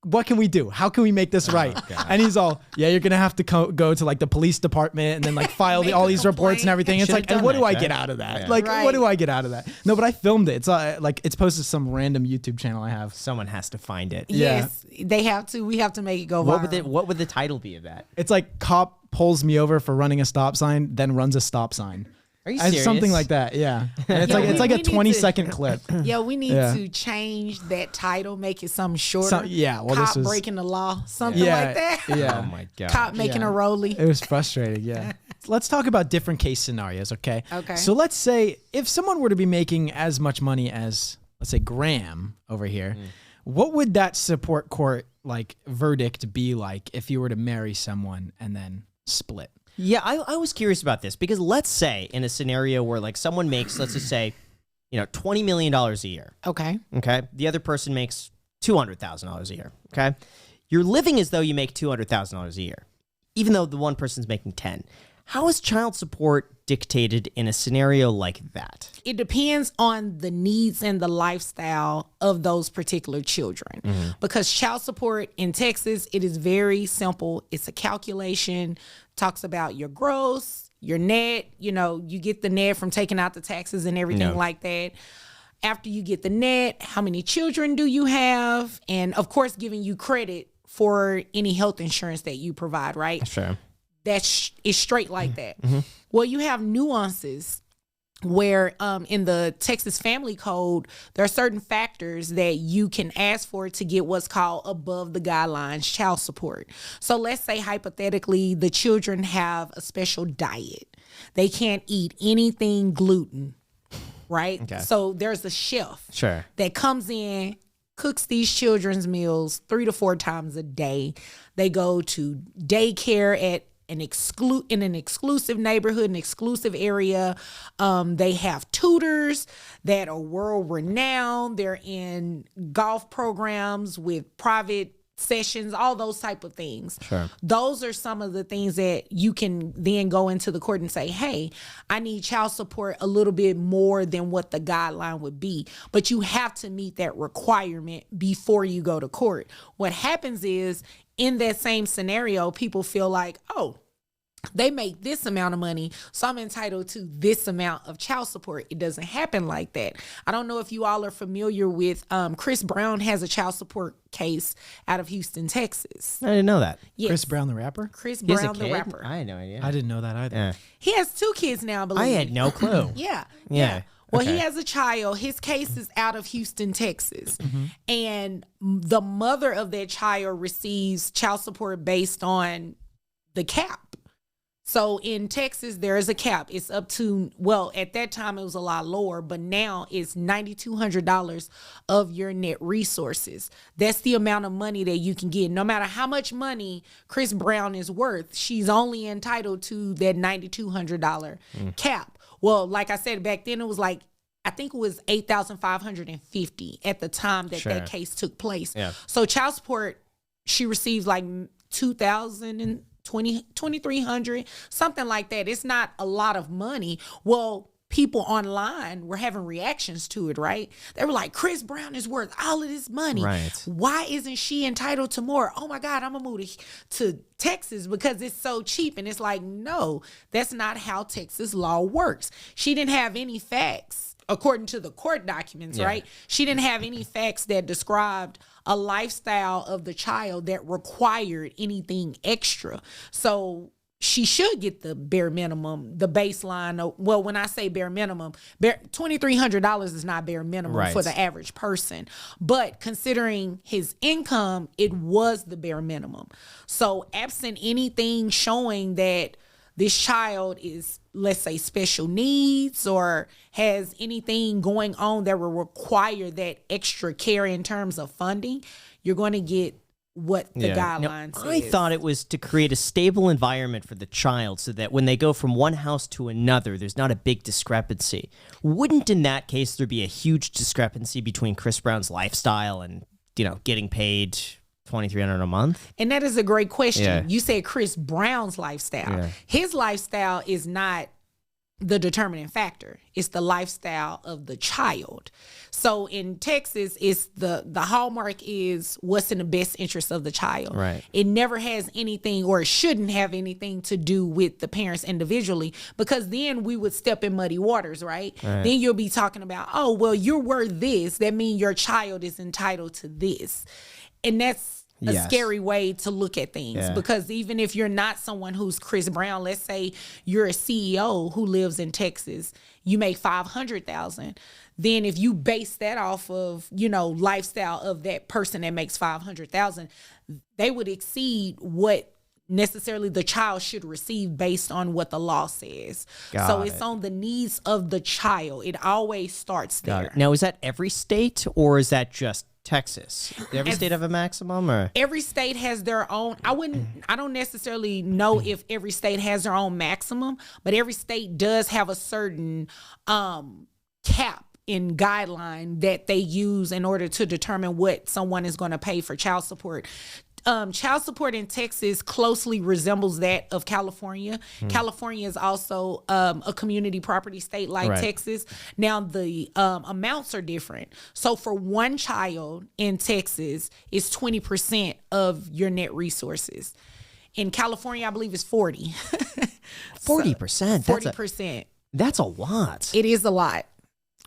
[SPEAKER 6] What can we do? How can we make this right? And he's all, yeah, you're going to have to go to like the police department and then like file all these reports and everything. It's
[SPEAKER 1] Should've
[SPEAKER 6] like, and
[SPEAKER 1] done
[SPEAKER 6] what
[SPEAKER 1] that,
[SPEAKER 6] do I
[SPEAKER 1] Jack.
[SPEAKER 6] get out of that?
[SPEAKER 1] Yeah.
[SPEAKER 6] Like,
[SPEAKER 5] Right.
[SPEAKER 6] what do I get out of that? No, but I filmed it. It's it's posted to some random YouTube channel I have.
[SPEAKER 1] Someone has to find it.
[SPEAKER 5] Yes, they have to. We have to make it go viral.
[SPEAKER 1] What would the title be of that?
[SPEAKER 6] It's like cop pulls me over for running a stop sign, then runs a stop sign.
[SPEAKER 1] Are you
[SPEAKER 6] It's
[SPEAKER 1] serious?
[SPEAKER 6] something like that, yeah. And it's
[SPEAKER 5] Yeah,
[SPEAKER 6] it's like
[SPEAKER 5] we
[SPEAKER 6] a
[SPEAKER 5] need to-
[SPEAKER 6] 20-second clip.
[SPEAKER 5] Yeah, we need
[SPEAKER 6] Yeah.
[SPEAKER 5] to change that title, make it something shorter.
[SPEAKER 6] Yeah, well,
[SPEAKER 5] Cop
[SPEAKER 6] this was
[SPEAKER 5] breaking the law, something
[SPEAKER 6] yeah,
[SPEAKER 5] like that.
[SPEAKER 6] yeah.
[SPEAKER 1] Oh my god.
[SPEAKER 5] Cop making
[SPEAKER 6] Yeah.
[SPEAKER 5] a rollie.
[SPEAKER 6] It was frustrating, yeah. Let's talk about different case scenarios, okay?
[SPEAKER 5] Okay.
[SPEAKER 6] So let's say if someone were to be making as much money as, let's say, Graham over here, what would that support court like verdict be like if you were to marry someone and then split?
[SPEAKER 1] Yeah, I was curious about this because let's say in a scenario where like someone makes, let's just say, $20 million a year.
[SPEAKER 5] Okay.
[SPEAKER 1] Okay. The other person makes $200,000 a year. Okay. You're living as though you make $200,000 a year, even though the one person's making 10. How is child support dictated in a scenario like that?
[SPEAKER 5] It depends on the needs and the lifestyle of those particular children. Because child support in Texas, it is very simple. It's a calculation, talks about your gross, your net, you get the net from taking out the taxes and everything like that. After you get the net, how many children do you have? And of course, giving you credit for any health insurance that you provide, right?
[SPEAKER 1] Sure.
[SPEAKER 5] It's straight like that. Well, you have nuances where in the Texas Family Code, there are certain factors that you can ask for to get what's called above the guidelines child support. So let's say hypothetically the children have a special diet. They can't eat anything gluten, right?
[SPEAKER 1] Okay.
[SPEAKER 5] So there's a chef
[SPEAKER 1] Sure.
[SPEAKER 5] that comes in, cooks these children's meals 3 to 4 times a day. They go to daycare at in an exclusive neighborhood, an exclusive area. They have tutors that are world renowned. They're in golf programs with private sessions, all those type of things.
[SPEAKER 1] Sure.
[SPEAKER 5] Those are some of the things that you can then go into the court and say, hey, I need child support a little bit more than what the guideline would be. But you have to meet that requirement before you go to court. What happens is in that same scenario, people feel like, oh, they make this amount of money, so I'm entitled to this amount of child support. It doesn't happen like that. I don't know if you all are familiar with Chris Brown has a child support case out of Houston, Texas.
[SPEAKER 1] I didn't know that.
[SPEAKER 5] Yes.
[SPEAKER 6] Chris Brown, the rapper?
[SPEAKER 5] Chris
[SPEAKER 1] He has a
[SPEAKER 5] Brown, the
[SPEAKER 1] kid?
[SPEAKER 5] rapper.
[SPEAKER 1] I had no idea.
[SPEAKER 6] I didn't know that either.
[SPEAKER 1] Yeah.
[SPEAKER 5] He has 2 kids now, I believe.
[SPEAKER 1] I had no clue.
[SPEAKER 5] Yeah.
[SPEAKER 1] Yeah.
[SPEAKER 5] Well, he has a child. His case is out of Houston, Texas. And the mother of that child receives child support based on the cap. So in Texas, there is a cap. It's up to, well, at that time it was a lot lower, but now it's $9,200 of your net resources. That's the amount of money that you can get. No matter how much money Chris Brown is worth, she's only entitled to that $9,200 cap. Well, like I said, back then it was like, I think it was $8,550 at the time that that case took place. Yeah. So child support, she received like $2,300, something like that. It's not a lot of money. Well, people online were having reactions to it, right? They were like, Chris Brown is worth all of this money. Right. Why isn't she entitled to more? Oh my God, I'm gonna move to Texas because it's so cheap. And it's like, no, that's not how Texas law works. She didn't have any facts, according to the court documents, right? She didn't have any facts that described a lifestyle of the child that required anything extra. So she should get the bare minimum, the baseline. Well, when I say bare minimum, $2,300 is not bare minimum for the average person. But considering his income, it was the bare minimum. So absent anything showing that this child is, let's say, special needs or has anything going on that will require that extra care in terms of funding, you're going to get what the guidelines say.
[SPEAKER 1] I thought it was to create a stable environment for the child so that when they go from one house to another, there's not a big discrepancy. Wouldn't in that case there be a huge discrepancy between Chris Brown's lifestyle and, getting paid $2,300 a month?
[SPEAKER 5] And that is a great question. Yeah. You said Chris Brown's lifestyle. Yeah. His lifestyle is not the determining factor. It's the lifestyle of the child. So in Texas, it's the hallmark is what's in the best interest of the child. Right. It never has anything, or it shouldn't have anything to do with the parents individually, because then we would step in muddy waters, right? Then you'll be talking about, oh, well, you're worth this. That means your child is entitled to this. And that's a scary way to look at things, because even if you're not someone who's Chris Brown, let's say you're a CEO who lives in Texas, you make $500,000. Then if you base that off of, lifestyle of that person that makes $500,000, they would exceed what necessarily the child should receive based on what the law says. It's on the needs of the child. It always starts there.
[SPEAKER 1] Now, is that every state or is that just Texas? Does every state have a maximum, or
[SPEAKER 5] every state has their own? I don't necessarily know if every state has their own maximum, but every state does have a certain cap in guideline that they use in order to determine what someone is going to pay for child support. Child support in Texas closely resembles that of California. California is also a community property state like Texas. Now, the amounts are different. So for one child in Texas, it's 20% of your net resources. In California, I believe it's 40.
[SPEAKER 1] 40%?
[SPEAKER 5] 40%.
[SPEAKER 1] That's a lot.
[SPEAKER 5] It is a lot,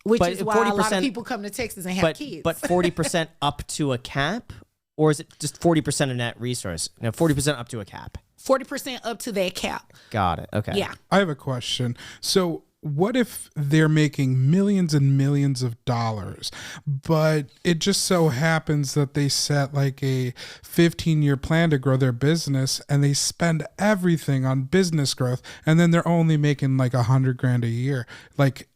[SPEAKER 5] which is why a lot of people come to Texas and have kids.
[SPEAKER 1] But 40% up to a cap? Or is it just 40% of net resource? No, 40% up to a cap.
[SPEAKER 5] 40% up to that cap.
[SPEAKER 1] Got it. Okay.
[SPEAKER 5] Yeah.
[SPEAKER 4] I have a question. So what if they're making millions and millions of dollars, but it just so happens that they set like a 15-year plan to grow their business and they spend everything on business growth, and then they're only making like $100,000 a year? Like,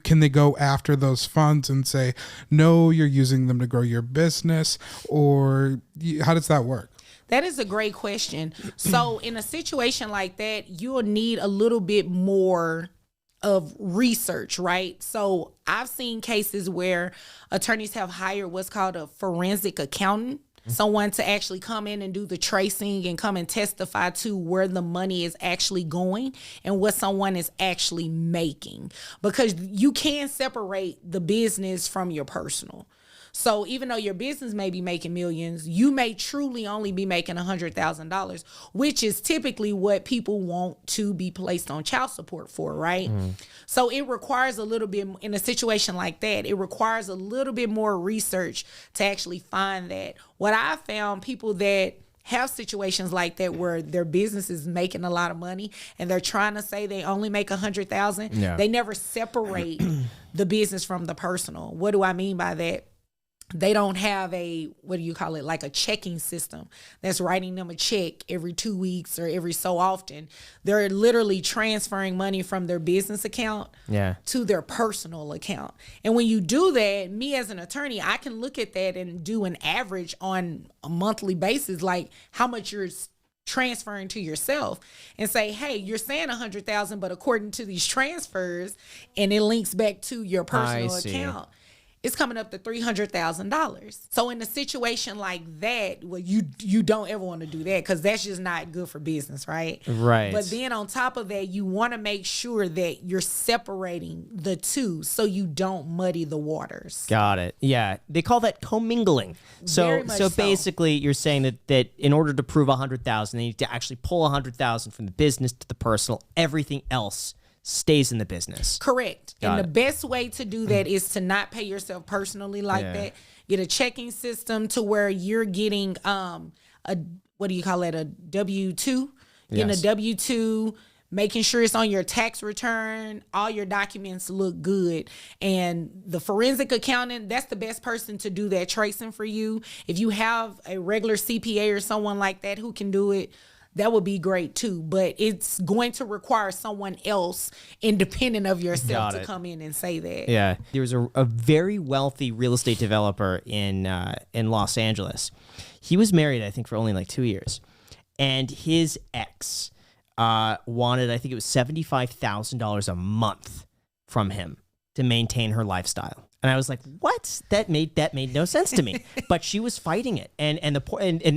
[SPEAKER 4] can they go after those funds and say, no, you're using them to grow your business? Or how does that work?
[SPEAKER 5] That is a great question. So in a situation like that, you'll need a little bit more of research, right? So I've seen cases where attorneys have hired what's called a forensic accountant, someone to actually come in and do the tracing and come and testify to where the money is actually going and what someone is actually making, because you can separate the business from your personal. So even though your business may be making millions, you may truly only be making $100,000, which is typically what people want to be placed on child support for, right? So it requires a little bit, in a situation like that, it requires a little bit more research to actually find that. What I found, people that have situations like that where their business is making a lot of money and they're trying to say they only make 100,000.
[SPEAKER 1] Yeah.
[SPEAKER 5] They never separate the business from the personal. What do I mean by that? They don't have a, what do you call it, like a checking system that's writing them a check every 2 weeks or every so often. They're literally transferring money from their business account to their personal account. And when you do that, me as an attorney, I can look at that and do an average on a monthly basis, like how much you're transferring to yourself, and say, hey, you're saying 100,000, but according to these transfers, and it links back to your personal account, it's coming up to $300,000. So in a situation like that, well, you don't ever want to do that because that's just not good for business, right?
[SPEAKER 1] Right.
[SPEAKER 5] But then on top of that, you want to make sure that you're separating the two so you don't muddy the waters.
[SPEAKER 1] Got it. Yeah, they call that commingling.
[SPEAKER 5] Very much
[SPEAKER 1] So basically, you're saying that in order to prove 100,000, they need to actually pull 100,000 from the business to the personal. Everything else stays in the business.
[SPEAKER 5] Correct.
[SPEAKER 1] Got
[SPEAKER 5] and
[SPEAKER 1] it.
[SPEAKER 5] the best way to do that is to not pay yourself personally like that. Get a checking system to where you're getting a, what do you call it, a W-2? Getting a W-2, making sure it's on your tax return, all your documents look good. And the forensic accountant, that's the best person to do that tracing for you. If you have a regular CPA or someone like that who can do it, that would be great too, but it's going to require someone else independent of yourself to come in and say that.
[SPEAKER 1] Yeah, there was a very wealthy real estate developer in Los Angeles. He was married, I think, for only like 2 years, and his ex wanted, I think it was $75,000 a month from him to maintain her lifestyle. And I was like, "What? That made no sense to me." But she was fighting it, and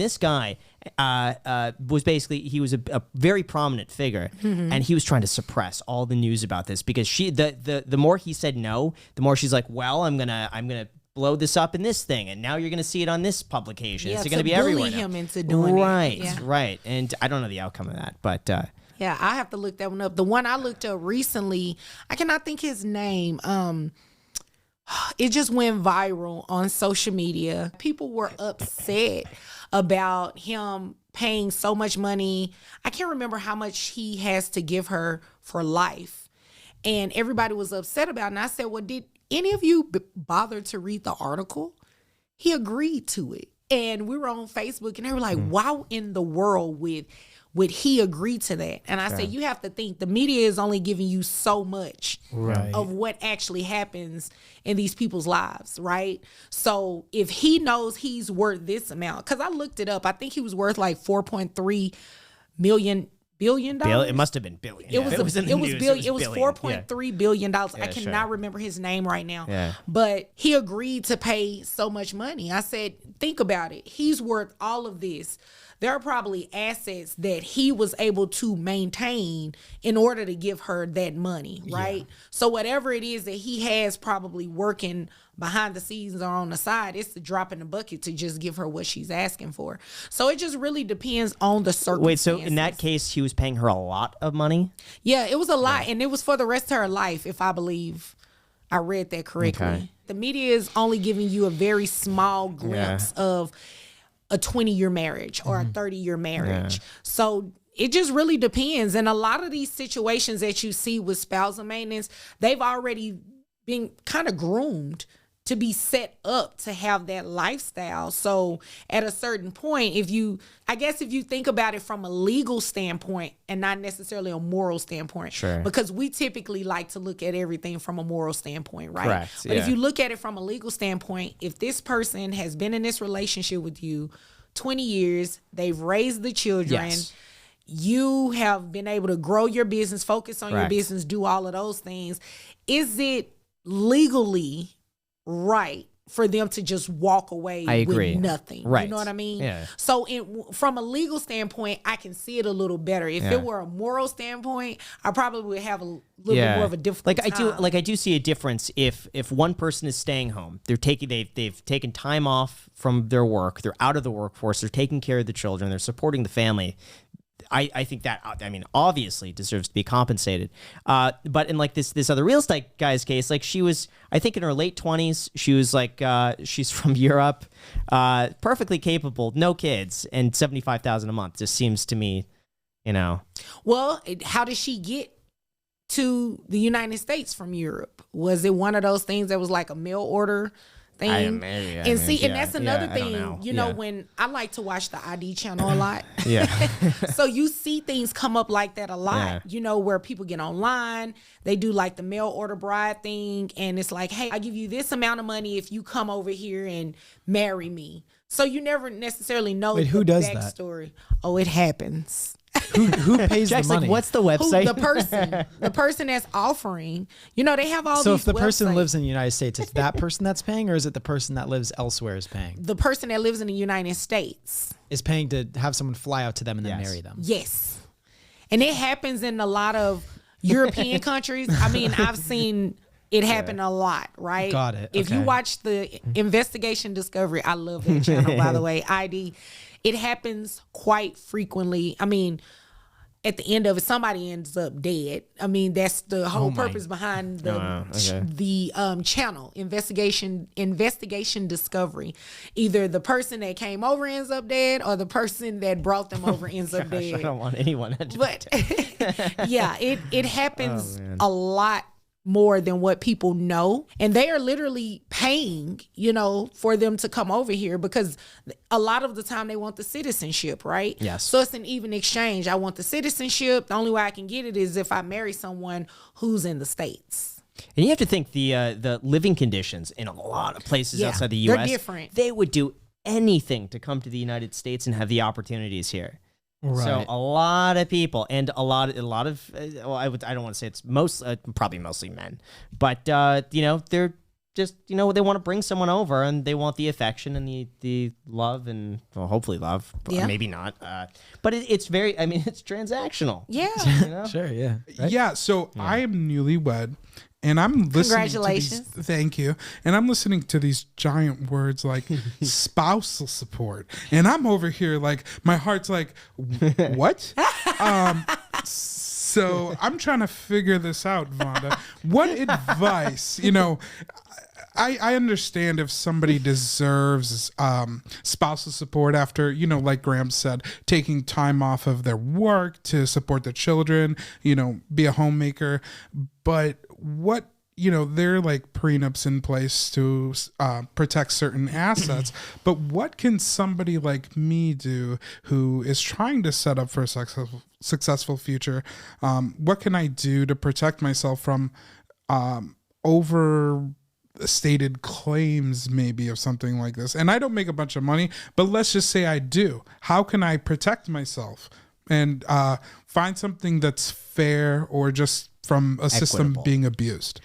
[SPEAKER 1] this guy was basically, he was a very prominent figure, and he was trying to suppress all the news about this because the more he said no, the more she's like, "Well, I'm gonna blow this up in this thing, and now you're gonna see it on this publication. It's gonna be everywhere."
[SPEAKER 5] Bully him into doing it.
[SPEAKER 1] Right. And I don't know the outcome of that, but
[SPEAKER 5] yeah, I have to look that one up. The one I looked up recently, I cannot think his name. It just went viral on social media. People were upset about him paying so much money. I can't remember how much he has to give her for life. And everybody was upset about it. And I said, well, did any of you bother to read the article? He agreed to it. And we were on Facebook and they were like, why in the world would he agree to that? And I said, you have to think the media is only giving you so much of what actually happens in these people's lives, right? So if he knows he's worth this amount, because I looked it up, I think he was worth like $4.3 billion.
[SPEAKER 1] it must have been billion.
[SPEAKER 5] It was
[SPEAKER 1] billion.
[SPEAKER 5] It was $4.3 billion. I cannot remember his name right now.
[SPEAKER 1] Yeah.
[SPEAKER 5] But he agreed to pay so much money. I said, think about it. He's worth all of this. There are probably assets that he was able to maintain in order to give her that money, right? Yeah. So whatever it is that he has probably working behind the scenes or on the side, it's the drop in the bucket to just give her what she's asking for. So it just really depends on the circumstances.
[SPEAKER 1] Wait, so in that case, he was paying her a lot of money?
[SPEAKER 5] Yeah, it was a lot, and it was for the rest of her life, if I believe I read that correctly. Okay. The media is only giving you a very small glimpse of a 20-year marriage or a 30-year marriage. So it just really depends. And a lot of these situations that you see with spousal maintenance, they've already been kind of groomed to be set up to have that lifestyle. So at a certain point, if you think about it from a legal standpoint and not necessarily a moral standpoint, because we typically like to look at everything from a moral standpoint, right?
[SPEAKER 1] Correct,
[SPEAKER 5] but if you look at it from a legal standpoint, if this person has been in this relationship with you 20 years, they've raised the children, you have been able to grow your business, focus on your business, do all of those things, is it legally right for them to just walk away with nothing?
[SPEAKER 1] Right.
[SPEAKER 5] You know what I mean?
[SPEAKER 1] Yeah.
[SPEAKER 5] So from a legal standpoint, I can see it a little better. If it were a moral standpoint, I probably would have a little bit more of a difficult time.
[SPEAKER 1] I do see a difference if one person is staying home, they've taken time off from their work, they're out of the workforce, they're taking care of the children, they're supporting the family. I think that, I mean, obviously deserves to be compensated. But in like this other real estate guy's case, like she was, I think in her late 20s, she was like, she's from Europe, perfectly capable, no kids, and $75,000 a month just seems to me, you know.
[SPEAKER 5] Well, how did she get to the United States from Europe? Was it one of those things that was like a mail order thing? And that's another thing, you know, when I like to watch the ID channel a lot. So you see things come up like that a lot, you know, where people get online, they do like the mail order bride thing. And it's like, hey, I give you this amount of money if you come over here and marry me. So you never necessarily know
[SPEAKER 6] who does that?
[SPEAKER 5] backstory. Oh, it happens.
[SPEAKER 6] Who pays
[SPEAKER 1] Jack's
[SPEAKER 6] the money?
[SPEAKER 1] like, what's the website?
[SPEAKER 5] The person that's offering, you know, they have all
[SPEAKER 6] so
[SPEAKER 5] these
[SPEAKER 6] if the person
[SPEAKER 5] websites.
[SPEAKER 6] lives in the United States, it's that person that's paying, or is it the person that lives elsewhere is paying?
[SPEAKER 5] The person that lives in the United States
[SPEAKER 6] Is paying to have someone fly out to them and then marry them.
[SPEAKER 5] Yes. And it happens in a lot of European countries. I mean, I've seen it happen a lot, right?
[SPEAKER 6] Got it.
[SPEAKER 5] If you
[SPEAKER 6] Okay.
[SPEAKER 5] watch the Investigation Discovery, I love that channel, by the way, ID, it happens quite frequently. I mean, at the end of it, somebody ends up dead. I mean, that's the whole purpose behind the channel, Investigation Discovery. Either the person that came over ends up dead, or the person that brought them over ends up dead.
[SPEAKER 1] I don't want anyone to
[SPEAKER 5] But yeah, it happens a lot more than what people know. And they are literally paying, you know, for them to come over here, because a lot of the time they want the citizenship, right?
[SPEAKER 1] Yes.
[SPEAKER 5] So it's an even exchange. I want the citizenship. The only way I can get it is if I marry someone who's in the States.
[SPEAKER 1] And you have to think the living conditions in a lot of places outside the U.S.
[SPEAKER 5] They're different.
[SPEAKER 1] They would do anything to come to the United States and have the opportunities here.
[SPEAKER 6] Right.
[SPEAKER 1] So a lot of people, and a lot of well, I don't want to say it's probably mostly men, but you know, they're just, you know, they want to bring someone over and they want the affection and the love, and well, hopefully love, maybe not, but it's very, I mean, it's transactional.
[SPEAKER 5] Yeah.
[SPEAKER 1] You know?
[SPEAKER 6] Sure, yeah. Right?
[SPEAKER 4] Yeah, so I am newlywed, and I'm listening.
[SPEAKER 5] Congratulations.
[SPEAKER 4] Thank you. And I'm listening to these giant words like spousal support, and I'm over here like my heart's like, what? So I'm trying to figure this out, Vonda. What advice? You know, I understand if somebody deserves spousal support after, you know, like Graham said, taking time off of their work to support their children, you know, be a homemaker. But what, you know, there are like prenups in place to protect certain assets. But what can somebody like me do who is trying to set up for a successful future? What can I do to protect myself from overstated claims maybe of something like this? And I don't make a bunch of money, but let's just say I do. How can I protect myself and find something that's fair, or just from a system being abused?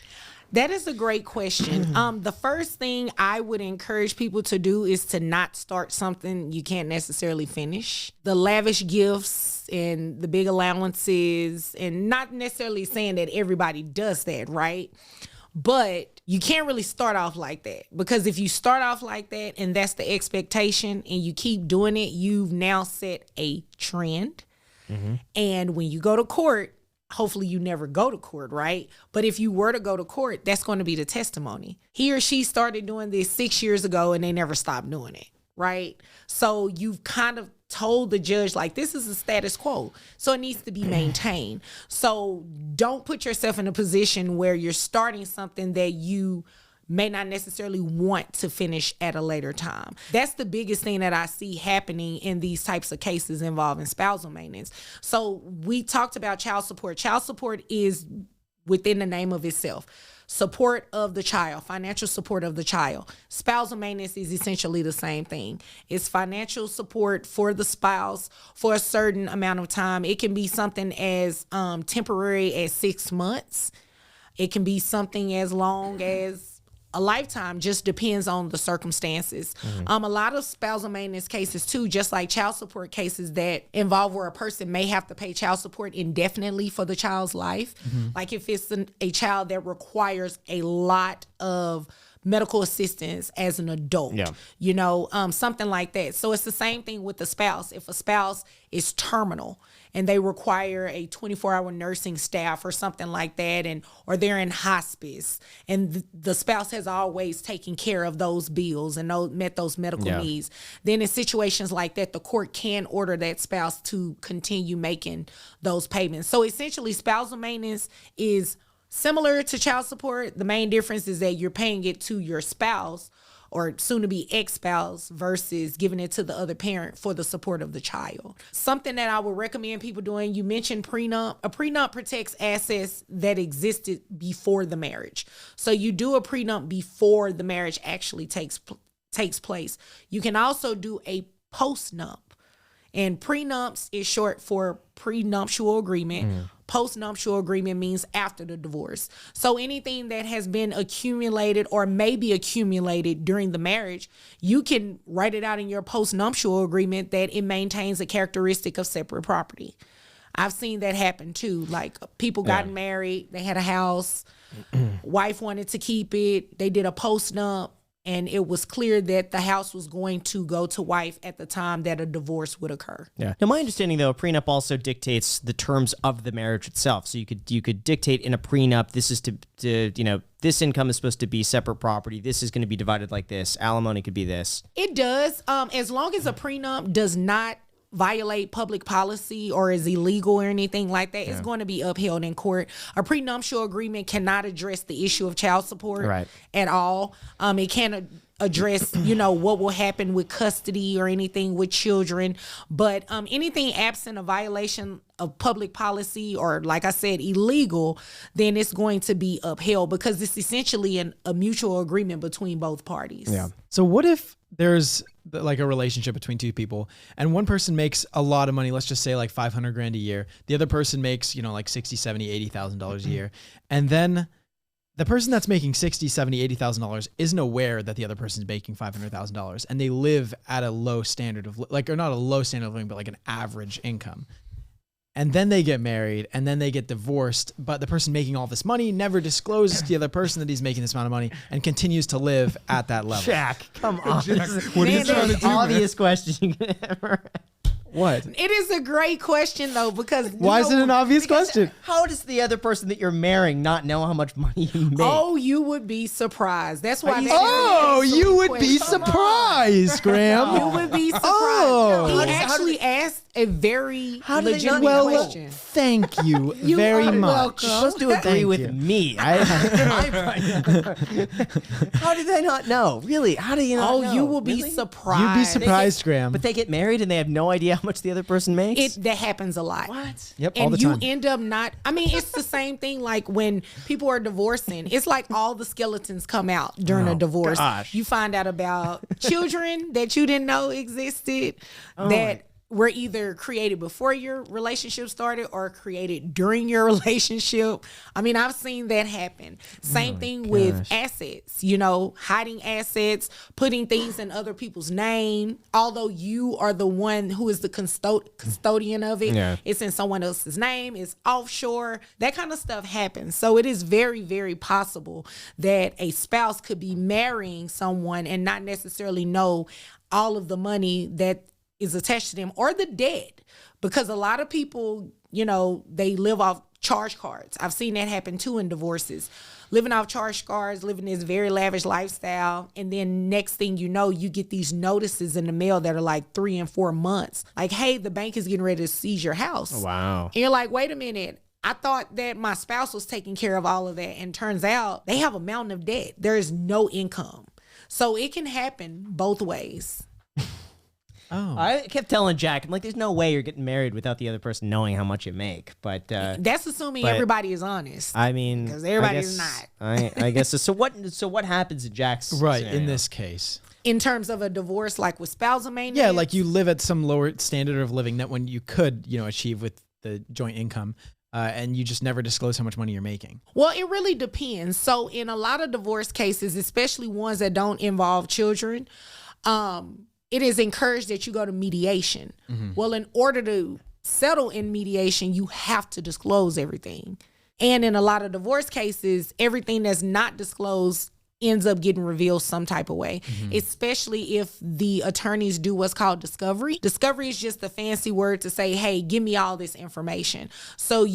[SPEAKER 5] That is a great question. The first thing I would encourage people to do is to not start something you can't necessarily finish. The lavish gifts and the big allowances, and not necessarily saying that everybody does that, right? But you can't really start off like that, because if you start off like that and that's the expectation and you keep doing it, you've now set a trend. And when you go to court, hopefully you never go to court, right? But if you were to go to court, that's going to be the testimony. He or she started doing this 6 years ago and they never stopped doing it, right? So you've kind of told the judge, like, this is the status quo, so it needs to be maintained. So don't put yourself in a position where you're starting something that you may not necessarily want to finish at a later time. That's the biggest thing that I see happening in these types of cases involving spousal maintenance. So we talked about child support. Child support is within the name of itself. Support of the child, financial support of the child. Spousal maintenance is essentially the same thing. It's financial support for the spouse for a certain amount of time. It can be something as temporary as 6 months. It can be something as long as a lifetime, just depends on the circumstances. A lot of spousal maintenance cases too, just like child support cases that involve where a person may have to pay child support indefinitely for the child's life. Like if it's a child that requires a lot of medical assistance as an adult, you know, something like that. So it's the same thing with the spouse. If a spouse is terminal and they require a 24-hour nursing staff or something like that, or they're in hospice, and the spouse has always taken care of those bills and met those medical needs, then in situations like that, the court can order that spouse to continue making those payments. So essentially, spousal maintenance is similar to child support. The main difference is that you're paying it to your spouse or soon to be ex-spouse versus giving it to the other parent for the support of the child. Something that I would recommend people doing, you mentioned prenup. A prenup protects assets that existed before the marriage. So you do a prenup before the marriage actually takes place. You can also do a postnup. And prenups is short for prenuptial agreement. Postnuptial agreement means after the divorce. So anything that has been accumulated or may be accumulated during the marriage, you can write it out in your postnuptial agreement that it maintains a characteristic of separate property. I've seen that happen too. Like people got married, they had a house, wife wanted to keep it, they did a postnup, and it was clear that the house was going to go to wife at the time that a divorce would occur.
[SPEAKER 1] Yeah. Now, my understanding, though, a prenup also dictates the terms of the marriage itself. So you could dictate in a prenup, this is to this income is supposed to be separate property. This is going to be divided like this. Alimony could be this.
[SPEAKER 5] It does, as long as a prenup does not violate public policy or is illegal or anything like that, it's going to be upheld in court. A prenuptial agreement cannot address the issue of child support at all. It can't address, what will happen with custody or anything with children. But anything absent a violation of public policy or, like I said, illegal, then it's going to be upheld because it's essentially a mutual agreement between both parties.
[SPEAKER 6] Yeah. So what if there's like a relationship between two people and one person makes a lot of money, let's just say like $500,000 a year. The other person makes, like $60,000, $70,000, $80,000 a year. And then the person that's making $60,000, $70,000, $80,000 isn't aware that the other person's making $500,000 and they live at a low standard of or not a low standard of living, but like an average income. And then they get married and then they get divorced, but the person making all this money never discloses to the other person that he's making this amount of money and continues to live at that level.
[SPEAKER 1] Jack, come on.
[SPEAKER 4] What are you trying to do, man?
[SPEAKER 1] Obvious question you could ever.
[SPEAKER 6] What?
[SPEAKER 5] It is a great question though, because
[SPEAKER 6] why is it an obvious question?
[SPEAKER 1] How does the other person that you're marrying not know how much money you make?
[SPEAKER 5] Oh, you would be surprised. That's why.
[SPEAKER 6] You would be surprised, Graham.
[SPEAKER 5] You would be surprised.
[SPEAKER 6] Oh.
[SPEAKER 5] He actually asked a very legitimate
[SPEAKER 6] Well,
[SPEAKER 5] question.
[SPEAKER 6] thank you very much.
[SPEAKER 1] You're supposed to agree with me. How do they not know? Really? How do you not know?
[SPEAKER 5] You will be
[SPEAKER 1] Really?
[SPEAKER 5] surprised.
[SPEAKER 6] You'd be surprised, Graham.
[SPEAKER 1] But they get married and they have no idea how much the other person makes?
[SPEAKER 5] That happens a lot.
[SPEAKER 1] What?
[SPEAKER 6] Yep,
[SPEAKER 5] And
[SPEAKER 6] all the
[SPEAKER 5] you
[SPEAKER 6] time.
[SPEAKER 5] end up not. I mean, it's the same thing. Like when people are divorcing, it's like all the skeletons come out during a divorce.
[SPEAKER 1] gosh.
[SPEAKER 5] You find out about children that you didn't know existed that were either created before your relationship started or created during your relationship. I mean, I've seen that happen. Same thing with assets, hiding assets, putting things in other people's name. Although you are the one who is the custodian of it, it's in someone else's name, it's offshore. That kind of stuff happens. So it is very, very possible that a spouse could be marrying someone and not necessarily know all of the money that is attached to them or the debt, because a lot of people, they live off charge cards. I've seen that happen too in divorces, living off charge cards, living this very lavish lifestyle. And then next thing you know, you get these notices in the mail that are like 3 and 4 months. Like, hey, the bank is getting ready to seize your house.
[SPEAKER 1] Wow.
[SPEAKER 5] And you're like, wait a minute. I thought that my spouse was taking care of all of that. And turns out they have a mountain of debt. There is no income. So it can happen both ways.
[SPEAKER 6] Oh.
[SPEAKER 1] I kept telling Jack, I'm like, there's no way you're getting married without the other person knowing how much you make. But
[SPEAKER 5] that's assuming everybody is honest.
[SPEAKER 1] I mean,
[SPEAKER 5] because everybody's not.
[SPEAKER 1] I guess so. So what happens in Jack's scenario?
[SPEAKER 6] In this case?
[SPEAKER 5] In terms of a divorce, like with spousal maintenance?
[SPEAKER 6] Yeah, like you live at some lower standard of living that when you could, achieve with the joint income. And you just never disclose how much money you're making.
[SPEAKER 5] Well, it really depends. So in a lot of divorce cases, especially ones that don't involve children, it is encouraged that you go to mediation. Mm-hmm. Well, in order to settle in mediation, you have to disclose everything. And in a lot of divorce cases, everything that's not disclosed ends up getting revealed some type of way, especially if the attorneys do what's called discovery. Discovery is just a fancy word to say, hey, give me all this information. So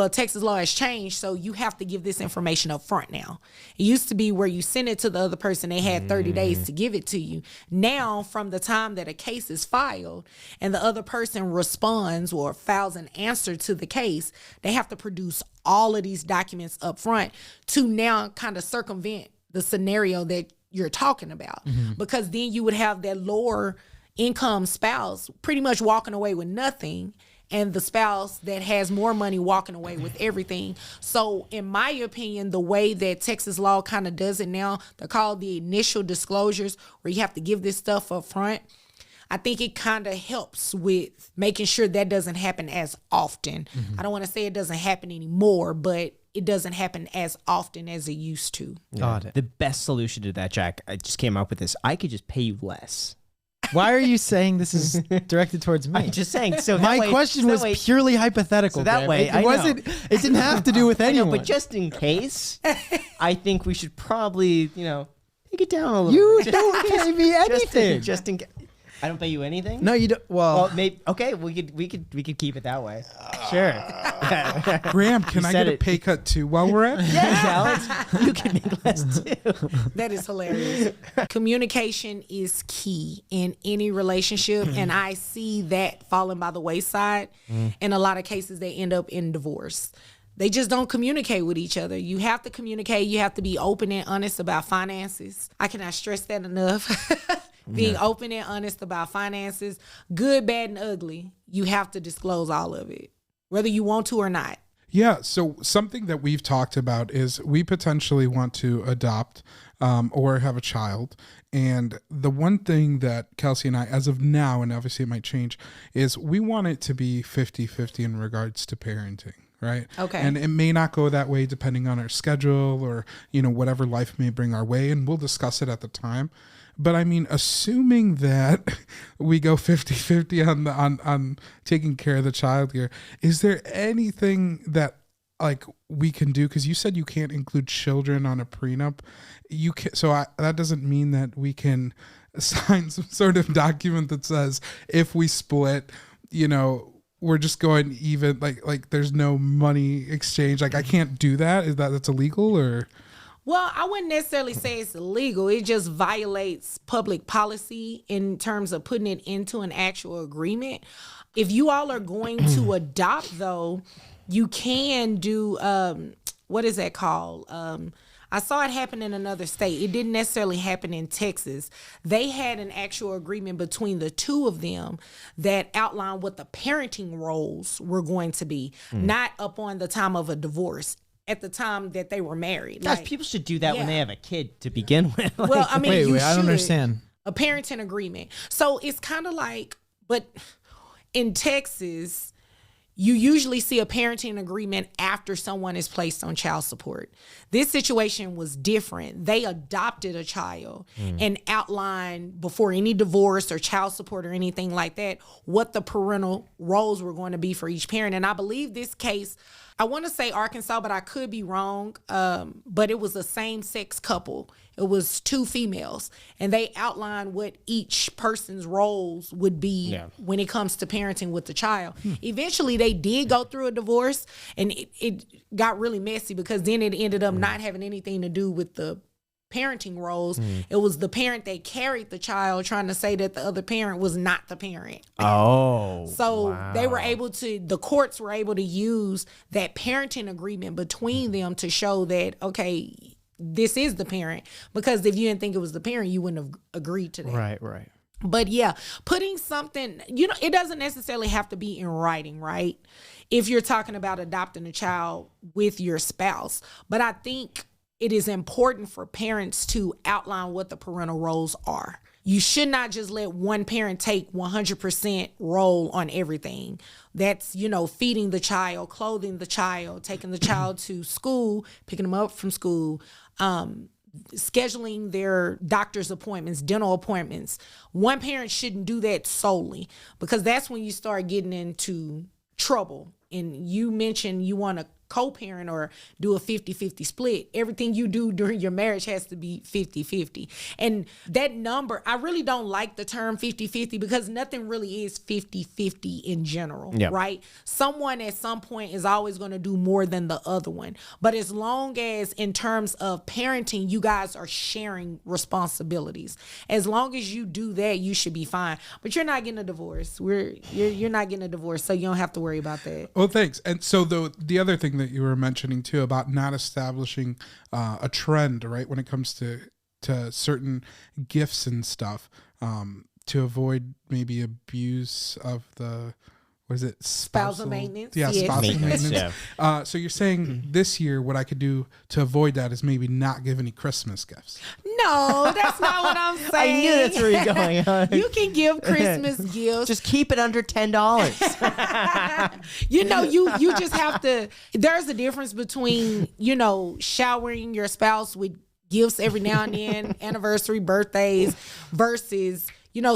[SPEAKER 5] Texas law has changed, so you have to give this information up front now. It used to be where you send it to the other person, they had 30 days to give it to you. Now, from the time that a case is filed and the other person responds or files an answer to the case, they have to produce all of these documents up front to now kind of circumvent the scenario that you're talking about, because then you would have that lower income spouse pretty much walking away with nothing, and the spouse that has more money walking away with everything. So in my opinion, the way that Texas law kind of does it now, they're called the initial disclosures, where you have to give this stuff up front. I think it kind of helps with making sure that doesn't happen as often. I don't want to say it doesn't happen anymore, but it doesn't happen as often as it used to.
[SPEAKER 6] Got it.
[SPEAKER 1] The best solution to that, Jack, I just came up with this. I could just pay you less.
[SPEAKER 6] Why are you saying this is directed towards me?
[SPEAKER 1] I'm just saying. So
[SPEAKER 6] my question was purely hypothetical.
[SPEAKER 1] So that
[SPEAKER 6] Graham.
[SPEAKER 1] way,
[SPEAKER 6] it wasn't. It didn't have to do with
[SPEAKER 1] I know,
[SPEAKER 6] anyone.
[SPEAKER 1] but just in case, I think we should probably, take it down a little.
[SPEAKER 6] You
[SPEAKER 1] bit.
[SPEAKER 6] don't pay me anything.
[SPEAKER 1] Just in case. I don't pay you anything.
[SPEAKER 6] No, you don't.
[SPEAKER 1] Well, maybe okay. We could keep it that way. Sure.
[SPEAKER 4] Graham, can I
[SPEAKER 1] said
[SPEAKER 4] get a
[SPEAKER 1] it.
[SPEAKER 4] pay cut too while we're at?
[SPEAKER 1] Yes, Alex. You can make less too.
[SPEAKER 5] That is hilarious. Communication is key in any relationship, and I see that falling by the wayside. In a lot of cases, they end up in divorce. They just don't communicate with each other. You have to communicate. You have to be open and honest about finances. I cannot stress that enough. Being open and honest about finances, good, bad, and ugly. You have to disclose all of it, whether you want to or not.
[SPEAKER 4] Yeah, so something that we've talked about is we potentially want to adopt or have a child. And the one thing that Kelsey and I, as of now, and obviously it might change, is we want it to be 50-50 in regards to parenting. Right.
[SPEAKER 5] Okay.
[SPEAKER 4] And it may not go that way depending on our schedule or, whatever life may bring our way. And we'll discuss it at the time. But I mean, assuming that we go 50-50 on taking care of the child here, is there anything that we can do? Because you said you can't include children on a prenup. You can, so that doesn't mean that we can sign some sort of document that says if we split, we're just going even, like there's no money exchange. I can't do that. Is that's illegal or?
[SPEAKER 5] Well, I wouldn't necessarily say it's illegal. It just violates public policy in terms of putting it into an actual agreement. If you all are going to adopt, though, you can do, what is that called? I saw it happen in another state. It didn't necessarily happen in Texas. They had an actual agreement between the two of them that outlined what the parenting roles were going to be, not upon the time of a divorce, at the time that they were married.
[SPEAKER 1] Gosh, people should do that when they have a kid to begin with.
[SPEAKER 5] Well, I mean,
[SPEAKER 6] wait, I don't understand.
[SPEAKER 5] A parenting agreement. So it's kind of like, but in Texas, you usually see a parenting agreement after someone is placed on child support. This situation was different. They adopted a child and outlined before any divorce or child support or anything like that what the parental roles were going to be for each parent. And I believe this case, I want to say Arkansas, but I could be wrong. But it was a same-sex couple. It was two females, and they outlined what each person's roles would be when it comes to parenting with the child. Eventually, they did go through a divorce, and it got really messy because then it ended up not having anything to do with the parenting roles. It was the parent that carried the child trying to say that the other parent was not the parent.
[SPEAKER 1] Oh.
[SPEAKER 5] So they were able to, the courts were able to use that parenting agreement between them to show that, okay, this is the parent. Because if you didn't think it was the parent, you wouldn't have agreed to that.
[SPEAKER 6] Right.
[SPEAKER 5] But yeah, putting something, it doesn't necessarily have to be in writing, right? If you're talking about adopting a child with your spouse. But I think it is important for parents to outline what the parental roles are. You should not just let one parent take 100% role on everything. That's, feeding the child, clothing the child, taking the child to school, picking them up from school, scheduling their doctor's appointments, dental appointments. One parent shouldn't do that solely, because that's when you start getting into trouble. And you mentioned you want to co-parent or do a 50-50 split. Everything you do during your marriage has to be 50-50. And that number, I really don't like the term 50-50 because nothing really is 50-50 in general, right? Someone at some point is always going to do more than the other one. But as long as in terms of parenting, you guys are sharing responsibilities. As long as you do that, you should be fine. But you're not getting a divorce. You're not getting a divorce, so you don't have to worry about that.
[SPEAKER 4] Well, thanks. And so the other thing that you were mentioning too about not establishing a trend, right, when it comes to certain gifts and stuff, to avoid maybe abuse of the, what is it?
[SPEAKER 5] Spousal maintenance.
[SPEAKER 4] Yeah,
[SPEAKER 5] yes.
[SPEAKER 4] spousal maintenance. So you're saying this year what I could do to avoid that is maybe not give any Christmas gifts.
[SPEAKER 5] No, that's not what I'm saying.
[SPEAKER 1] I knew that's where you're going on.
[SPEAKER 5] You can give Christmas gifts.
[SPEAKER 1] Just keep it under $10.
[SPEAKER 5] You just have to, there's a difference between, showering your spouse with gifts every now and then, anniversary, birthdays, versus,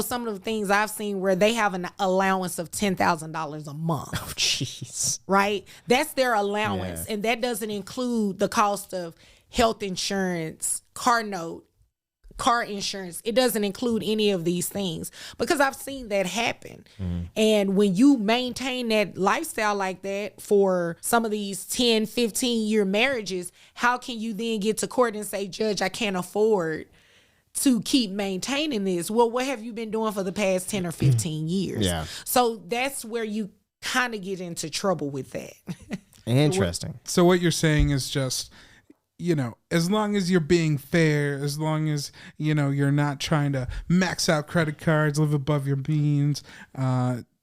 [SPEAKER 5] some of the things I've seen where they have an allowance of $10,000 a month.
[SPEAKER 1] Oh, jeez.
[SPEAKER 5] Right? That's their allowance. Yeah. And that doesn't include the cost of health insurance, car note, car insurance. It doesn't include any of these things because I've seen that happen. And when you maintain that lifestyle like that for some of these 10, 15-year marriages, how can you then get to court and say, Judge, I can't afford to keep maintaining this? Well, what have you been doing for the past 10 or 15 years? Yeah. So that's where you kind of get into trouble with that.
[SPEAKER 1] Interesting.
[SPEAKER 4] So what you're saying is just, as long as you're being fair, as long as, you're not trying to max out credit cards, live above your means,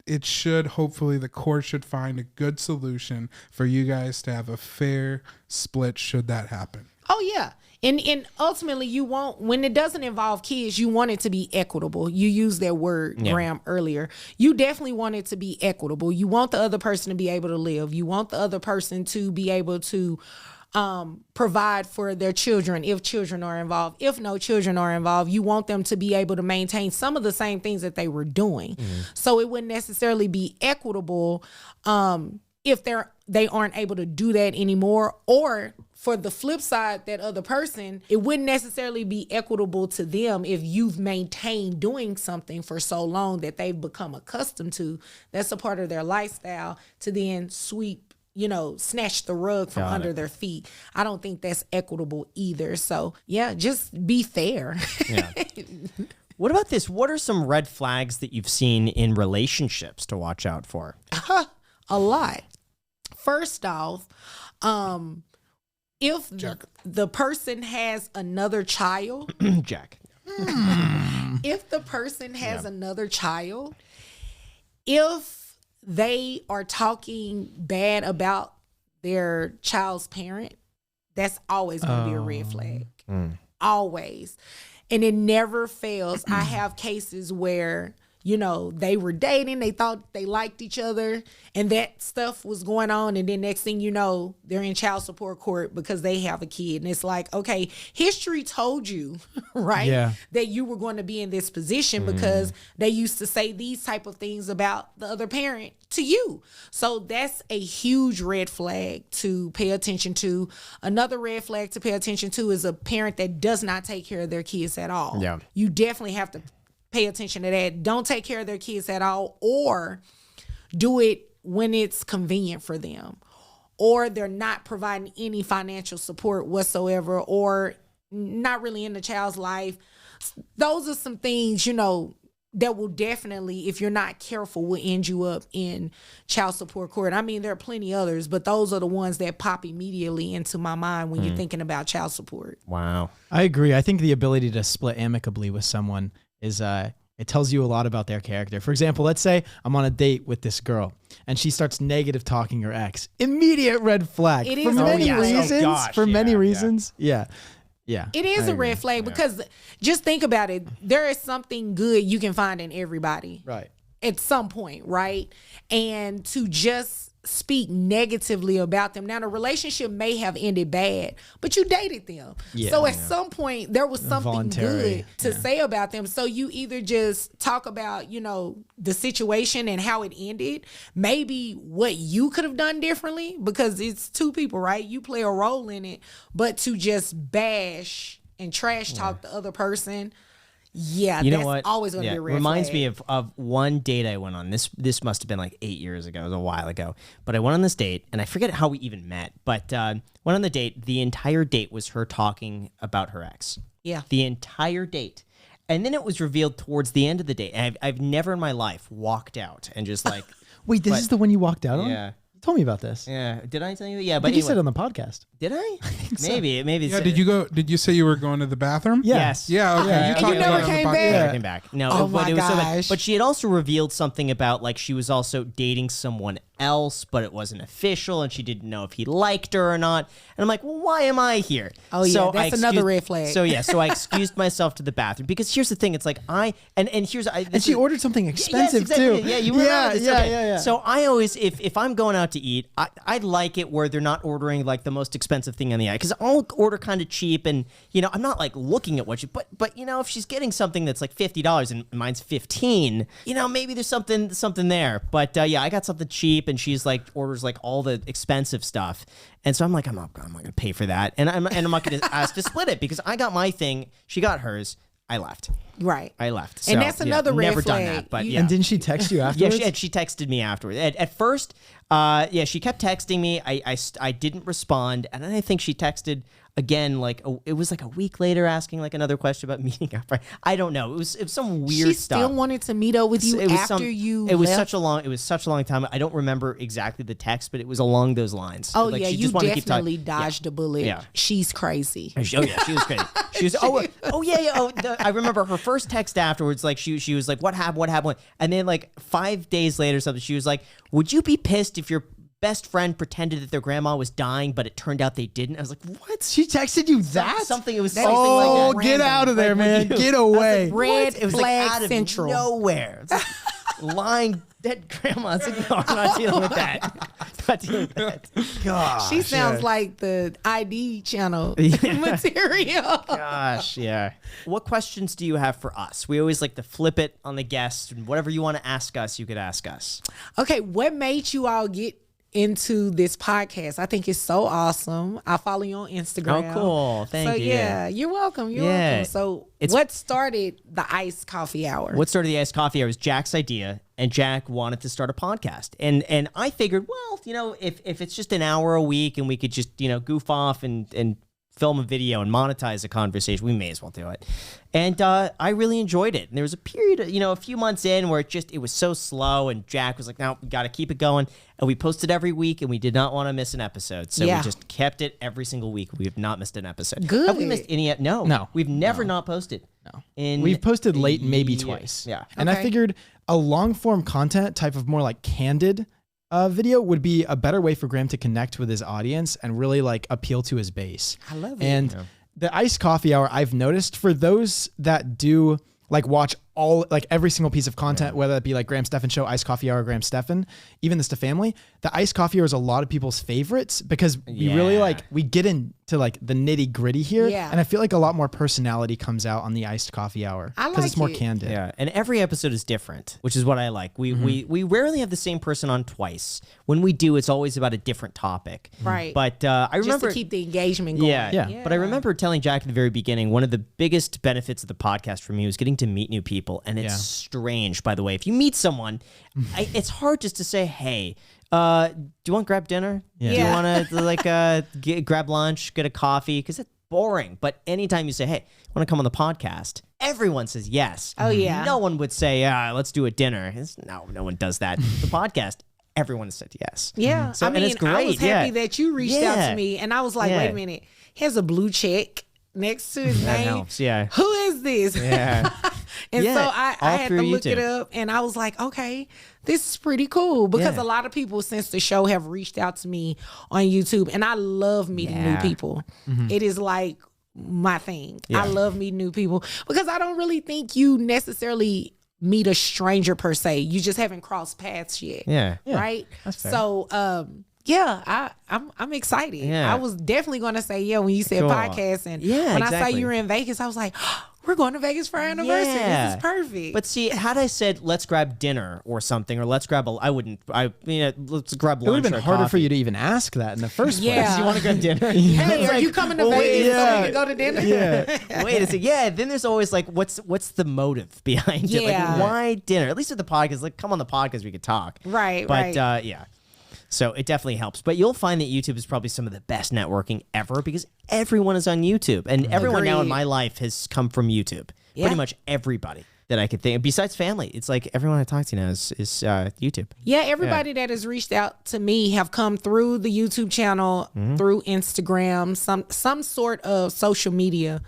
[SPEAKER 4] it should, hopefully the court should find a good solution for you guys to have a fair split should that happen.
[SPEAKER 5] Oh, yeah. And ultimately, you want, when it doesn't involve kids, you want it to be equitable. You used that word, Graham, earlier. You definitely want it to be equitable. You want the other person to be able to live. You want the other person to be able to provide for their children if children are involved. If no children are involved, you want them to be able to maintain some of the same things that they were doing. So it wouldn't necessarily be equitable if they aren't able to do that anymore. Or for the flip side, that other person, it wouldn't necessarily be equitable to them if you've maintained doing something for so long that they've become accustomed to. That's a part of their lifestyle to then snatch the rug from under their feet. I don't think that's equitable either. So yeah, just be fair.
[SPEAKER 1] Yeah. What about this? What are some red flags that you've seen in relationships to watch out for?
[SPEAKER 5] A lot. First off, if the person has another child,
[SPEAKER 1] Jack.
[SPEAKER 5] If the person has another child, if they are talking bad about their child's parent, that's always going to be a red flag. Always. And it never fails. I have cases where, they were dating, they thought they liked each other, and that stuff was going on. And then next thing you know, they're in child support court because they have a kid. And it's like, okay, history told you, right? Yeah. That you were going to be in this position because they used to say these type of things about the other parent to you. So that's a huge red flag to pay attention to. Another red flag to pay attention to is a parent that does not take care of their kids at all. Yeah. You definitely have to pay attention to that. Don't take care of their kids at all, or do it when it's convenient for them, or they're not providing any financial support whatsoever, or not really in the child's life. Those are some things, that will definitely, if you're not careful, will end you up in child support court. I mean, there are plenty others, but those are the ones that pop immediately into my mind when you're thinking about child support.
[SPEAKER 1] Wow.
[SPEAKER 6] I agree. I think the ability to split amicably with someone is it tells you a lot about their character. For example, let's say I'm on a date with this girl and she starts negative talking her ex. Immediate red flag.
[SPEAKER 5] It is
[SPEAKER 6] for many
[SPEAKER 5] reasons.
[SPEAKER 6] Oh, gosh, for many reasons. Yeah.
[SPEAKER 5] It is a red flag because just think about it. There is something good you can find in everybody.
[SPEAKER 6] Right.
[SPEAKER 5] At some point, right? And to just speak negatively about them. Now the relationship may have ended bad, but you dated them. So at some point there was something good to say about them. So you either just talk about, you know, the situation and how it ended, maybe what you could have done differently, because it's two people, right? You play a role in it, but to just bash and trash talk the other person, you know what? Always going to be a red
[SPEAKER 1] Reminds
[SPEAKER 5] flag.
[SPEAKER 1] me of one date I went on. This must have been like 8 years ago. It was a while ago. But I went on this date, and I forget how we even met. But went on the date. The entire date was her talking about her ex.
[SPEAKER 5] Yeah.
[SPEAKER 1] The entire date. And then it was revealed towards the end of the date. I've never in my life walked out and just like...
[SPEAKER 6] Wait, this is the one you walked out on?
[SPEAKER 1] Yeah.
[SPEAKER 6] You told me about this.
[SPEAKER 1] Yeah. Did I tell you? Yeah,
[SPEAKER 6] I
[SPEAKER 1] but
[SPEAKER 6] think you
[SPEAKER 1] anyway.
[SPEAKER 6] said it on the podcast.
[SPEAKER 1] Did I? Maybe. Maybe.
[SPEAKER 4] Yeah, did you say you were going to the bathroom?
[SPEAKER 6] Yeah.
[SPEAKER 1] Yes.
[SPEAKER 4] Yeah, okay.
[SPEAKER 6] Yeah.
[SPEAKER 4] You
[SPEAKER 6] And
[SPEAKER 4] talked
[SPEAKER 5] you never
[SPEAKER 4] about it on the
[SPEAKER 5] came
[SPEAKER 4] podcast.
[SPEAKER 5] back?
[SPEAKER 1] Yeah, I came back. No,
[SPEAKER 5] Oh
[SPEAKER 1] but
[SPEAKER 5] my
[SPEAKER 1] it was so bad.
[SPEAKER 5] gosh.
[SPEAKER 1] But she had also revealed something about like she was also dating someone else, but it wasn't official, and she didn't know if he liked her or not. And I'm like, well, why am I here?
[SPEAKER 5] Oh, yeah, that's another red flag.
[SPEAKER 1] So yeah, so I excused myself to the bathroom because here's the thing: it's like
[SPEAKER 6] And she ordered something expensive
[SPEAKER 1] exactly.
[SPEAKER 6] too.
[SPEAKER 1] Yeah, you remember
[SPEAKER 6] yeah,
[SPEAKER 1] this.
[SPEAKER 6] yeah,
[SPEAKER 1] Okay.
[SPEAKER 6] yeah.
[SPEAKER 1] So I always, if I'm going out to eat, I like it where they're not ordering like the most expensive thing on the eye, because I'll order kind of cheap, and you know I'm not like looking at what she, but you know if she's getting something that's like $50 and mine's $15, you know maybe there's something there. But yeah, I got something cheap, and she's like orders like all the expensive stuff, and so I'm like I'm not gonna pay for that, and I'm not gonna ask to split it because I got my thing, she got hers. I left.
[SPEAKER 5] Right.
[SPEAKER 1] I left.
[SPEAKER 5] And
[SPEAKER 1] So,
[SPEAKER 5] that's another red
[SPEAKER 1] never
[SPEAKER 5] flag.
[SPEAKER 1] done that, but
[SPEAKER 5] You-
[SPEAKER 1] yeah.
[SPEAKER 6] And didn't she text you
[SPEAKER 1] Yeah,
[SPEAKER 6] afterwards?
[SPEAKER 1] she texted me afterwards. At first, she kept texting me. I didn't respond, and then I think she texted again. Like it was like a week later, asking like another question about meeting up. I don't know. It was some weird
[SPEAKER 5] She
[SPEAKER 1] stuff.
[SPEAKER 5] still wanted to meet up with you
[SPEAKER 1] It was
[SPEAKER 5] after you
[SPEAKER 1] It was
[SPEAKER 5] left?
[SPEAKER 1] such a long time. I don't remember exactly the text, but it was along those lines.
[SPEAKER 5] Oh,
[SPEAKER 1] Like,
[SPEAKER 5] yeah,
[SPEAKER 1] she
[SPEAKER 5] you
[SPEAKER 1] just wanted to keep talking.
[SPEAKER 5] definitely dodged a bullet.
[SPEAKER 1] Yeah.
[SPEAKER 5] She's crazy.
[SPEAKER 1] Oh yeah, she was crazy. She was oh yeah. I remember her first text afterwards. Like she was like, what happened? And then like 5 days later, something. She was like, would you be pissed if your best friend pretended that their grandma was dying, but it turned out they didn't? I was like, what?
[SPEAKER 6] She texted you that?
[SPEAKER 1] Something. It was
[SPEAKER 5] That
[SPEAKER 1] something
[SPEAKER 5] is
[SPEAKER 1] like
[SPEAKER 6] Oh,
[SPEAKER 1] that.
[SPEAKER 6] get out of there,
[SPEAKER 1] Like,
[SPEAKER 6] man.
[SPEAKER 1] would you-
[SPEAKER 6] Get away.
[SPEAKER 5] Red
[SPEAKER 1] It was
[SPEAKER 5] flag
[SPEAKER 1] like out of
[SPEAKER 5] central.
[SPEAKER 1] nowhere. It's like lying dead grandma. It's like, no, I'm not dealing with that. Not dealing with that.
[SPEAKER 6] Gosh.
[SPEAKER 5] She sounds like the ID channel material.
[SPEAKER 1] Gosh, yeah. What questions do you have for us? We always like to flip it on the guest, and whatever you want to ask us, you could ask us.
[SPEAKER 5] Okay, what made you all get into this podcast? I think it's so awesome. I follow you on Instagram.
[SPEAKER 1] Oh, cool. Thank you.
[SPEAKER 5] Yeah, you're welcome. You're
[SPEAKER 1] Yeah.
[SPEAKER 5] welcome. So
[SPEAKER 1] It's-
[SPEAKER 5] what started the iced coffee hour?
[SPEAKER 1] What started the Iced Coffee Hour was Jack's idea, and Jack wanted to start a podcast. And I figured, well, you know, if it's just an hour a week and we could just, you know, goof off and film a video and monetize a conversation, we may as well do it. And I really enjoyed it. And there was a period, you know, a few months in where it was so slow, and Jack was like, no, we got to keep it going. And we posted every week, and we did not want to miss an episode. So
[SPEAKER 5] Yeah.
[SPEAKER 1] we just kept it every single week. We have not missed an episode.
[SPEAKER 5] Good.
[SPEAKER 1] Have we missed any? No. We've never not posted. No.
[SPEAKER 6] We've posted late maybe
[SPEAKER 1] years.
[SPEAKER 6] twice.
[SPEAKER 1] Yeah.
[SPEAKER 6] And I
[SPEAKER 5] Okay.
[SPEAKER 6] figured a long form content type of more like candid video would be a better way for Graham to connect with his audience and really like appeal to his base.
[SPEAKER 5] I love it.
[SPEAKER 6] And the iced coffee hour, I've noticed for those that do like watch every single piece of content, whether it be like Graham Stephan Show, Iced Coffee Hour, Graham Stephan, even this to family, the Iced Coffee Hour is a lot of people's favorites because we really we get into like the nitty gritty here.
[SPEAKER 5] Yeah.
[SPEAKER 6] And I feel like a lot more personality comes out on the Iced Coffee Hour
[SPEAKER 5] I
[SPEAKER 6] because it's more
[SPEAKER 5] like it.
[SPEAKER 6] candid.
[SPEAKER 1] Yeah, and every episode is different, which is what I like. We rarely have the same person on twice. When we do, it's always about a different topic.
[SPEAKER 5] Right.
[SPEAKER 1] But I
[SPEAKER 5] just
[SPEAKER 1] remember
[SPEAKER 5] to keep the engagement going.
[SPEAKER 1] Yeah. But I remember telling Jack at the very beginning, one of the biggest benefits of the podcast for me was getting to meet new people. And it's strange, by the way. If you meet someone, it's hard just to say, hey, do you want to grab dinner?
[SPEAKER 6] Yeah.
[SPEAKER 1] Do you want to like grab lunch, get a coffee? Because it's boring. But anytime you say, hey, want to come on the podcast? Everyone says yes.
[SPEAKER 5] Oh, yeah.
[SPEAKER 1] No one would say, let's do a dinner. No one does that. The podcast, everyone said yes.
[SPEAKER 5] Yeah.
[SPEAKER 1] So,
[SPEAKER 5] I
[SPEAKER 1] and
[SPEAKER 5] mean,
[SPEAKER 1] it's great.
[SPEAKER 5] I was happy
[SPEAKER 1] yeah.
[SPEAKER 5] that you reached out
[SPEAKER 1] Yeah.
[SPEAKER 5] to me, and I was like,
[SPEAKER 1] Yeah.
[SPEAKER 5] wait a minute. Here's a blue check next to his
[SPEAKER 1] That
[SPEAKER 5] name.
[SPEAKER 1] helps, yeah.
[SPEAKER 5] Who is this?
[SPEAKER 1] Yeah.
[SPEAKER 5] And
[SPEAKER 1] Yeah,
[SPEAKER 5] so I
[SPEAKER 1] all
[SPEAKER 5] had to
[SPEAKER 1] through
[SPEAKER 5] look it
[SPEAKER 1] YouTube.
[SPEAKER 5] up, and I was like, okay, this is pretty cool, because
[SPEAKER 1] Yeah.
[SPEAKER 5] a lot of people since the show have reached out to me on YouTube, and I love meeting new
[SPEAKER 1] Yeah.
[SPEAKER 5] people. It is like my thing.
[SPEAKER 1] Yeah.
[SPEAKER 5] I love meeting new people because I don't really think you necessarily meet a stranger per se. You just haven't crossed paths yet.
[SPEAKER 1] Yeah.
[SPEAKER 5] Right.
[SPEAKER 1] That's fair.
[SPEAKER 5] So, yeah, I'm excited.
[SPEAKER 1] Yeah.
[SPEAKER 5] I was definitely going to say, yeah, when you said
[SPEAKER 1] Cool.
[SPEAKER 5] podcast, and
[SPEAKER 1] Yeah,
[SPEAKER 5] when I saw
[SPEAKER 1] exactly.
[SPEAKER 5] you were in Vegas, I was like, we're going to Vegas for our anniversary.
[SPEAKER 1] Yeah.
[SPEAKER 5] This is perfect.
[SPEAKER 1] But see, had I said let's grab dinner or something, or let's grab let's grab lunch.
[SPEAKER 6] It would have been
[SPEAKER 1] or
[SPEAKER 6] harder for
[SPEAKER 1] coffee.
[SPEAKER 6] you to even ask that in the first
[SPEAKER 5] Yeah.
[SPEAKER 6] place.
[SPEAKER 1] You want to go to dinner?
[SPEAKER 5] hey,
[SPEAKER 1] It's
[SPEAKER 5] are
[SPEAKER 1] like,
[SPEAKER 5] you coming to
[SPEAKER 1] well,
[SPEAKER 5] Vegas so
[SPEAKER 1] yeah.
[SPEAKER 5] we can go to dinner?
[SPEAKER 6] Yeah.
[SPEAKER 1] Wait a second. Yeah, then there's always like, what's the motive behind it?
[SPEAKER 5] Yeah.
[SPEAKER 1] Like, why dinner? At least with the podcast, like, come on the podcast, we could talk.
[SPEAKER 5] Right,
[SPEAKER 1] But
[SPEAKER 5] right.
[SPEAKER 1] yeah. So it definitely helps. But you'll find that YouTube is probably some of the best networking ever because everyone is on YouTube. And everyone now in
[SPEAKER 5] Agreed.
[SPEAKER 1] my life has come from YouTube.
[SPEAKER 5] Yeah.
[SPEAKER 1] Pretty much everybody that I could think. Besides family, it's like everyone I talk to now is YouTube.
[SPEAKER 5] Yeah, everybody that has reached out to me have come through the YouTube channel, through Instagram, some sort of social media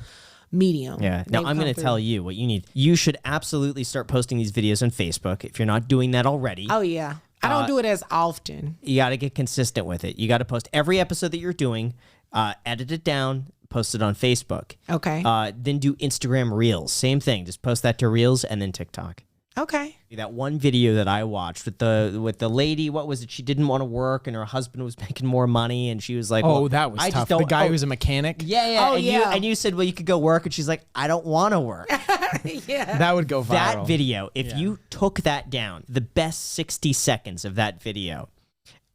[SPEAKER 5] medium.
[SPEAKER 1] Yeah. Now I'm going to tell you what you need. You should absolutely start posting these videos on Facebook if you're not doing that already.
[SPEAKER 5] Oh yeah. I don't do it as often.
[SPEAKER 1] You got to get consistent with it. You got to post every episode that you're doing, edit it down, post it on Facebook.
[SPEAKER 5] Okay.
[SPEAKER 1] Then do Instagram Reels. Same thing. Just post that to Reels and then TikTok.
[SPEAKER 5] Okay.
[SPEAKER 1] That one video that I watched with the lady, what was it? She didn't want to work and her husband was making more money and she was like,
[SPEAKER 6] Oh,
[SPEAKER 1] well,
[SPEAKER 6] that was
[SPEAKER 1] I
[SPEAKER 6] tough.
[SPEAKER 1] just
[SPEAKER 6] The
[SPEAKER 1] don't,
[SPEAKER 6] guy who was a mechanic.
[SPEAKER 1] yeah.
[SPEAKER 5] Oh,
[SPEAKER 1] and
[SPEAKER 5] yeah.
[SPEAKER 1] You said, well, you could go work. And she's like, I don't want to work.
[SPEAKER 5] Yeah.
[SPEAKER 6] That would go viral.
[SPEAKER 1] That video, if you took that down, the best 60 seconds of that video,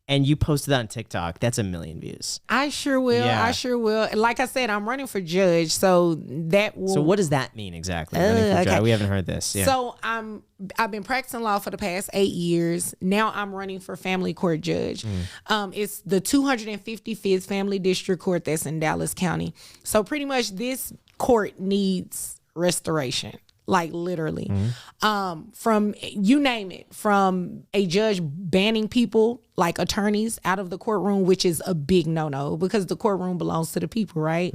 [SPEAKER 1] and you posted that on TikTok, that's 1 million views.
[SPEAKER 5] I sure will.
[SPEAKER 1] Yeah.
[SPEAKER 5] I sure will. And like I said, I'm running for judge, so that will.
[SPEAKER 1] So what does that mean exactly? Running for
[SPEAKER 5] okay.
[SPEAKER 1] judge? We haven't heard this. Yeah.
[SPEAKER 5] So I've been practicing law for the past 8 years. Now I'm running for family court judge. It's the 255th Family District Court that's in Dallas County. So pretty much this court needs restoration. Like literally, from you name it, from a judge banning people like attorneys out of the courtroom, which is a big no-no because the courtroom belongs to the people, right?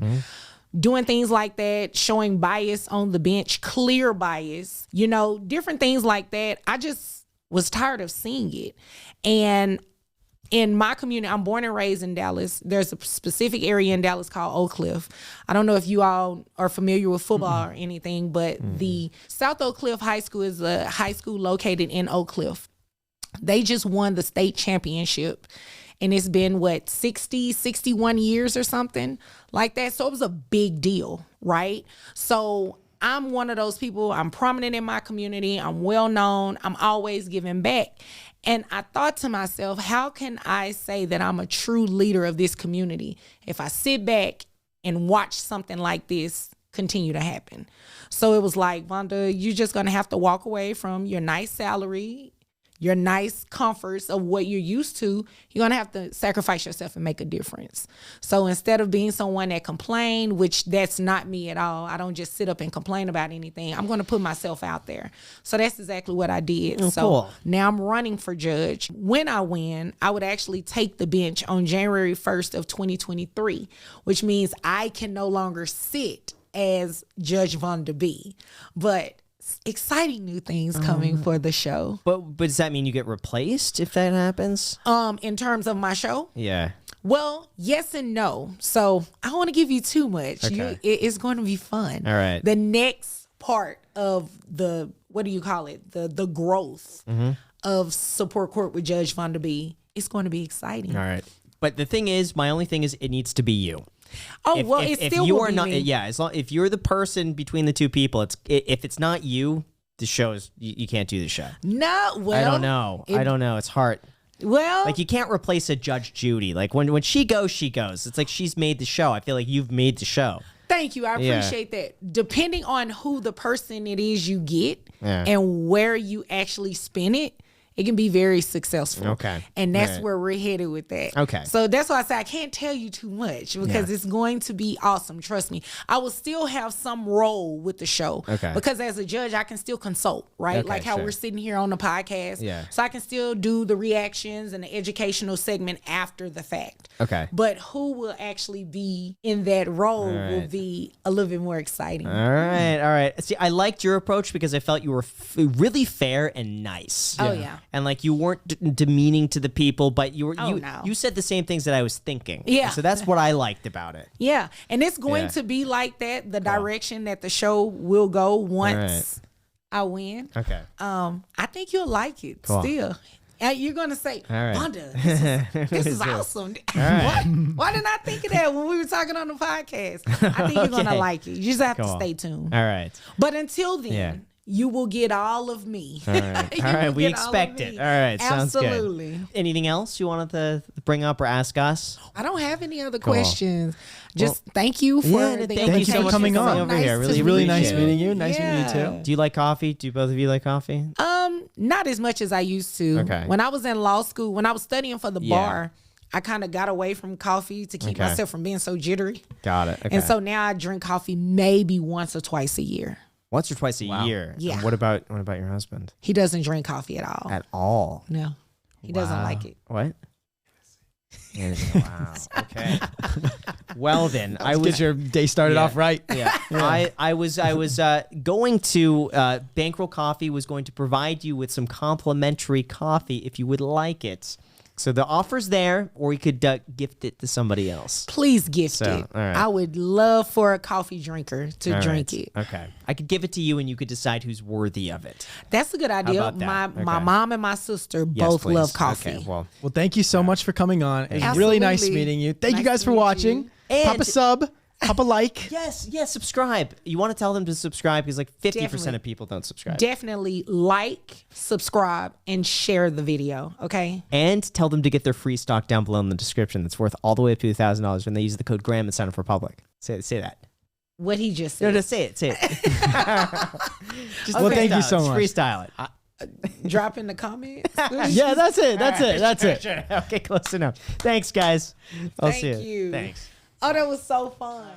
[SPEAKER 5] Doing things like that, showing bias on the bench, clear bias, different things like that. I just was tired of seeing it. And in my community, I'm born and raised in Dallas. There's a specific area in Dallas called Oak Cliff. I don't know if you all are familiar with football or anything, but the South Oak Cliff High School is a high school located in Oak Cliff. They just won the state championship. And it's been, 61 years or something like that. So it was a big deal, right? So I'm one of those people. I'm prominent in my community. I'm well known. I'm always giving back. And I thought to myself, how can I say that I'm a true leader of this community if I sit back and watch something like this continue to happen? So it was like, Vonda, you're just going to have to walk away from your nice salary, your nice comforts of what you're used to. You're going to have to sacrifice yourself and make a difference. So instead of being someone that complained, which that's not me at all, I don't just sit up and complain about anything. I'm going to put myself out there. So that's exactly what I did. So
[SPEAKER 1] cool.
[SPEAKER 5] now I'm running for judge. When I win, I would actually take the bench on January 1st of 2023, which means I can no longer sit as Judge Vonda B. But exciting new things coming for the show.
[SPEAKER 1] But does that mean you get replaced if that happens?
[SPEAKER 5] In terms of my show,
[SPEAKER 1] Yeah.
[SPEAKER 5] well, yes and no. So I don't want to give you too much.
[SPEAKER 1] Okay.
[SPEAKER 5] It's going to be fun.
[SPEAKER 1] All right.
[SPEAKER 5] The next part of the, what do you call it? The growth of Support Court with Judge Vonda B. It's going to be exciting.
[SPEAKER 1] All right. But the thing is, my only thing is it needs to be you.
[SPEAKER 5] Oh, well, it still
[SPEAKER 1] you
[SPEAKER 5] will
[SPEAKER 1] are
[SPEAKER 5] be
[SPEAKER 1] not,
[SPEAKER 5] me.
[SPEAKER 1] yeah, as long if you're the person between the two people, if it's not you, the show is you can't do the show.
[SPEAKER 5] No, well.
[SPEAKER 1] I don't know. I don't know. It's hard.
[SPEAKER 5] Well.
[SPEAKER 1] Like you can't replace a Judge Judy. Like when she goes, she goes. It's like she's made the show. I feel like you've made the show.
[SPEAKER 5] Thank you. I
[SPEAKER 1] Yeah.
[SPEAKER 5] appreciate that. Depending on who the person it is you get
[SPEAKER 1] Yeah.
[SPEAKER 5] and where you actually spin it, it can be very successful.
[SPEAKER 1] Okay.
[SPEAKER 5] And that's
[SPEAKER 1] Right.
[SPEAKER 5] where we're headed with that.
[SPEAKER 1] Okay.
[SPEAKER 5] So that's why I say I can't tell you too much because
[SPEAKER 1] Yeah.
[SPEAKER 5] it's going to be awesome. Trust me. I will still have some role with the show.
[SPEAKER 1] Okay.
[SPEAKER 5] Because as a judge, I can still consult, right?
[SPEAKER 1] Okay,
[SPEAKER 5] like how
[SPEAKER 1] sure.
[SPEAKER 5] we're sitting here on the podcast.
[SPEAKER 1] Yeah.
[SPEAKER 5] So I can still do the reactions and the educational segment after the fact.
[SPEAKER 1] Okay.
[SPEAKER 5] But who will actually be in that role will
[SPEAKER 1] right.
[SPEAKER 5] be a little bit more exciting.
[SPEAKER 1] All right. See, I liked your approach because I felt you were really fair and nice.
[SPEAKER 5] Oh, yeah.
[SPEAKER 1] And like you weren't demeaning to the people, but you were
[SPEAKER 5] Oh, no.
[SPEAKER 1] you said the same things that I was thinking.
[SPEAKER 5] Yeah.
[SPEAKER 1] So that's what I liked about it.
[SPEAKER 5] Yeah. And it's going
[SPEAKER 1] Yeah.
[SPEAKER 5] to be like that, the direction that the show will go once I win.
[SPEAKER 1] Okay.
[SPEAKER 5] I think you'll like it
[SPEAKER 1] Cool.
[SPEAKER 5] still. You're gonna say,
[SPEAKER 1] All right.
[SPEAKER 5] Wanda, this is awesome.
[SPEAKER 1] right.
[SPEAKER 5] Why didn't I think of that when we were talking on the podcast? I think you're gonna
[SPEAKER 1] Okay.
[SPEAKER 5] like it. You just have to
[SPEAKER 1] Cool.
[SPEAKER 5] stay tuned.
[SPEAKER 1] All right.
[SPEAKER 5] But until then,
[SPEAKER 1] Yeah.
[SPEAKER 5] you will get all of me.
[SPEAKER 1] All right.
[SPEAKER 5] You
[SPEAKER 1] All right.
[SPEAKER 5] will
[SPEAKER 1] We
[SPEAKER 5] get all of
[SPEAKER 1] expect
[SPEAKER 5] me.
[SPEAKER 1] it. All right. Sounds good.
[SPEAKER 5] Absolutely.
[SPEAKER 1] Anything else you wanted to bring up or ask us?
[SPEAKER 5] I don't have any other
[SPEAKER 1] Cool.
[SPEAKER 5] questions. Just thank you for
[SPEAKER 1] Yeah,
[SPEAKER 5] the
[SPEAKER 1] thank you
[SPEAKER 6] Thank you
[SPEAKER 1] so
[SPEAKER 6] for
[SPEAKER 1] much
[SPEAKER 6] coming
[SPEAKER 1] for coming
[SPEAKER 6] on.
[SPEAKER 1] over here. Really,
[SPEAKER 6] Really nice
[SPEAKER 1] appreciate it.
[SPEAKER 6] meeting you. Nice meeting you too.
[SPEAKER 1] Do you like coffee? Do both of you like coffee?
[SPEAKER 5] Not as much as I used to.
[SPEAKER 1] Okay.
[SPEAKER 5] When I was in law school, when I was studying for the
[SPEAKER 1] Yeah.
[SPEAKER 5] bar, I kind of got away from coffee to keep
[SPEAKER 1] Okay.
[SPEAKER 5] myself from being so jittery.
[SPEAKER 1] Got it. Okay.
[SPEAKER 5] And so now I drink coffee maybe once or twice a year.
[SPEAKER 1] once or twice a year.
[SPEAKER 5] Yeah.
[SPEAKER 1] And what about your husband?
[SPEAKER 5] He doesn't drink coffee at all.
[SPEAKER 1] At all?
[SPEAKER 5] No, he doesn't like it.
[SPEAKER 1] What? Wow. Okay. Well then, I
[SPEAKER 6] Let's
[SPEAKER 1] was
[SPEAKER 6] get your day started
[SPEAKER 1] Yeah.
[SPEAKER 6] off right.
[SPEAKER 1] yeah. I was going to Bankroll Coffee was going to provide you with some complimentary coffee if you would like it. So the offer's there, or you could gift it to somebody else.
[SPEAKER 5] Please gift
[SPEAKER 1] So,
[SPEAKER 5] it.
[SPEAKER 1] all right.
[SPEAKER 5] I would love for a coffee drinker to
[SPEAKER 1] All
[SPEAKER 5] drink
[SPEAKER 1] right.
[SPEAKER 5] it.
[SPEAKER 1] Okay. I could give it to you, and you could decide who's worthy of it.
[SPEAKER 5] That's a good idea.
[SPEAKER 1] about that?
[SPEAKER 5] My
[SPEAKER 1] Okay.
[SPEAKER 5] mom and my sister
[SPEAKER 1] Yes,
[SPEAKER 5] both
[SPEAKER 1] please.
[SPEAKER 5] love coffee.
[SPEAKER 1] Okay. Well,
[SPEAKER 6] Well, thank you so much for coming on. It was really nice
[SPEAKER 5] Absolutely.
[SPEAKER 6] meeting you. Thank you
[SPEAKER 5] Nice
[SPEAKER 6] guys
[SPEAKER 5] to
[SPEAKER 6] for
[SPEAKER 5] meet
[SPEAKER 6] watching.
[SPEAKER 5] you.
[SPEAKER 6] Pop
[SPEAKER 1] And-
[SPEAKER 6] a sub, pop a like.
[SPEAKER 1] yes, subscribe. You want to tell them to subscribe because like 50%
[SPEAKER 5] Definitely.
[SPEAKER 1] of people don't subscribe.
[SPEAKER 5] Definitely like, subscribe, and share the video. Okay.
[SPEAKER 1] And tell them to get their free stock down below in the description. That's worth all the way up to $1,000 when they use the code Graham and sign up for Public. Say that.
[SPEAKER 5] What he just
[SPEAKER 1] No,
[SPEAKER 5] said.
[SPEAKER 1] just say it. Say it. Just
[SPEAKER 6] Well, thank you
[SPEAKER 1] freestyle
[SPEAKER 6] so
[SPEAKER 1] it. Just
[SPEAKER 6] much.
[SPEAKER 1] Freestyle it.
[SPEAKER 5] Drop in the comments.
[SPEAKER 6] Yeah, that's it. That's it. That's it.
[SPEAKER 1] Sure. Okay, close enough. Thanks, guys. I'll see
[SPEAKER 5] Thank you.
[SPEAKER 1] Thanks.
[SPEAKER 5] Oh, that was so fun.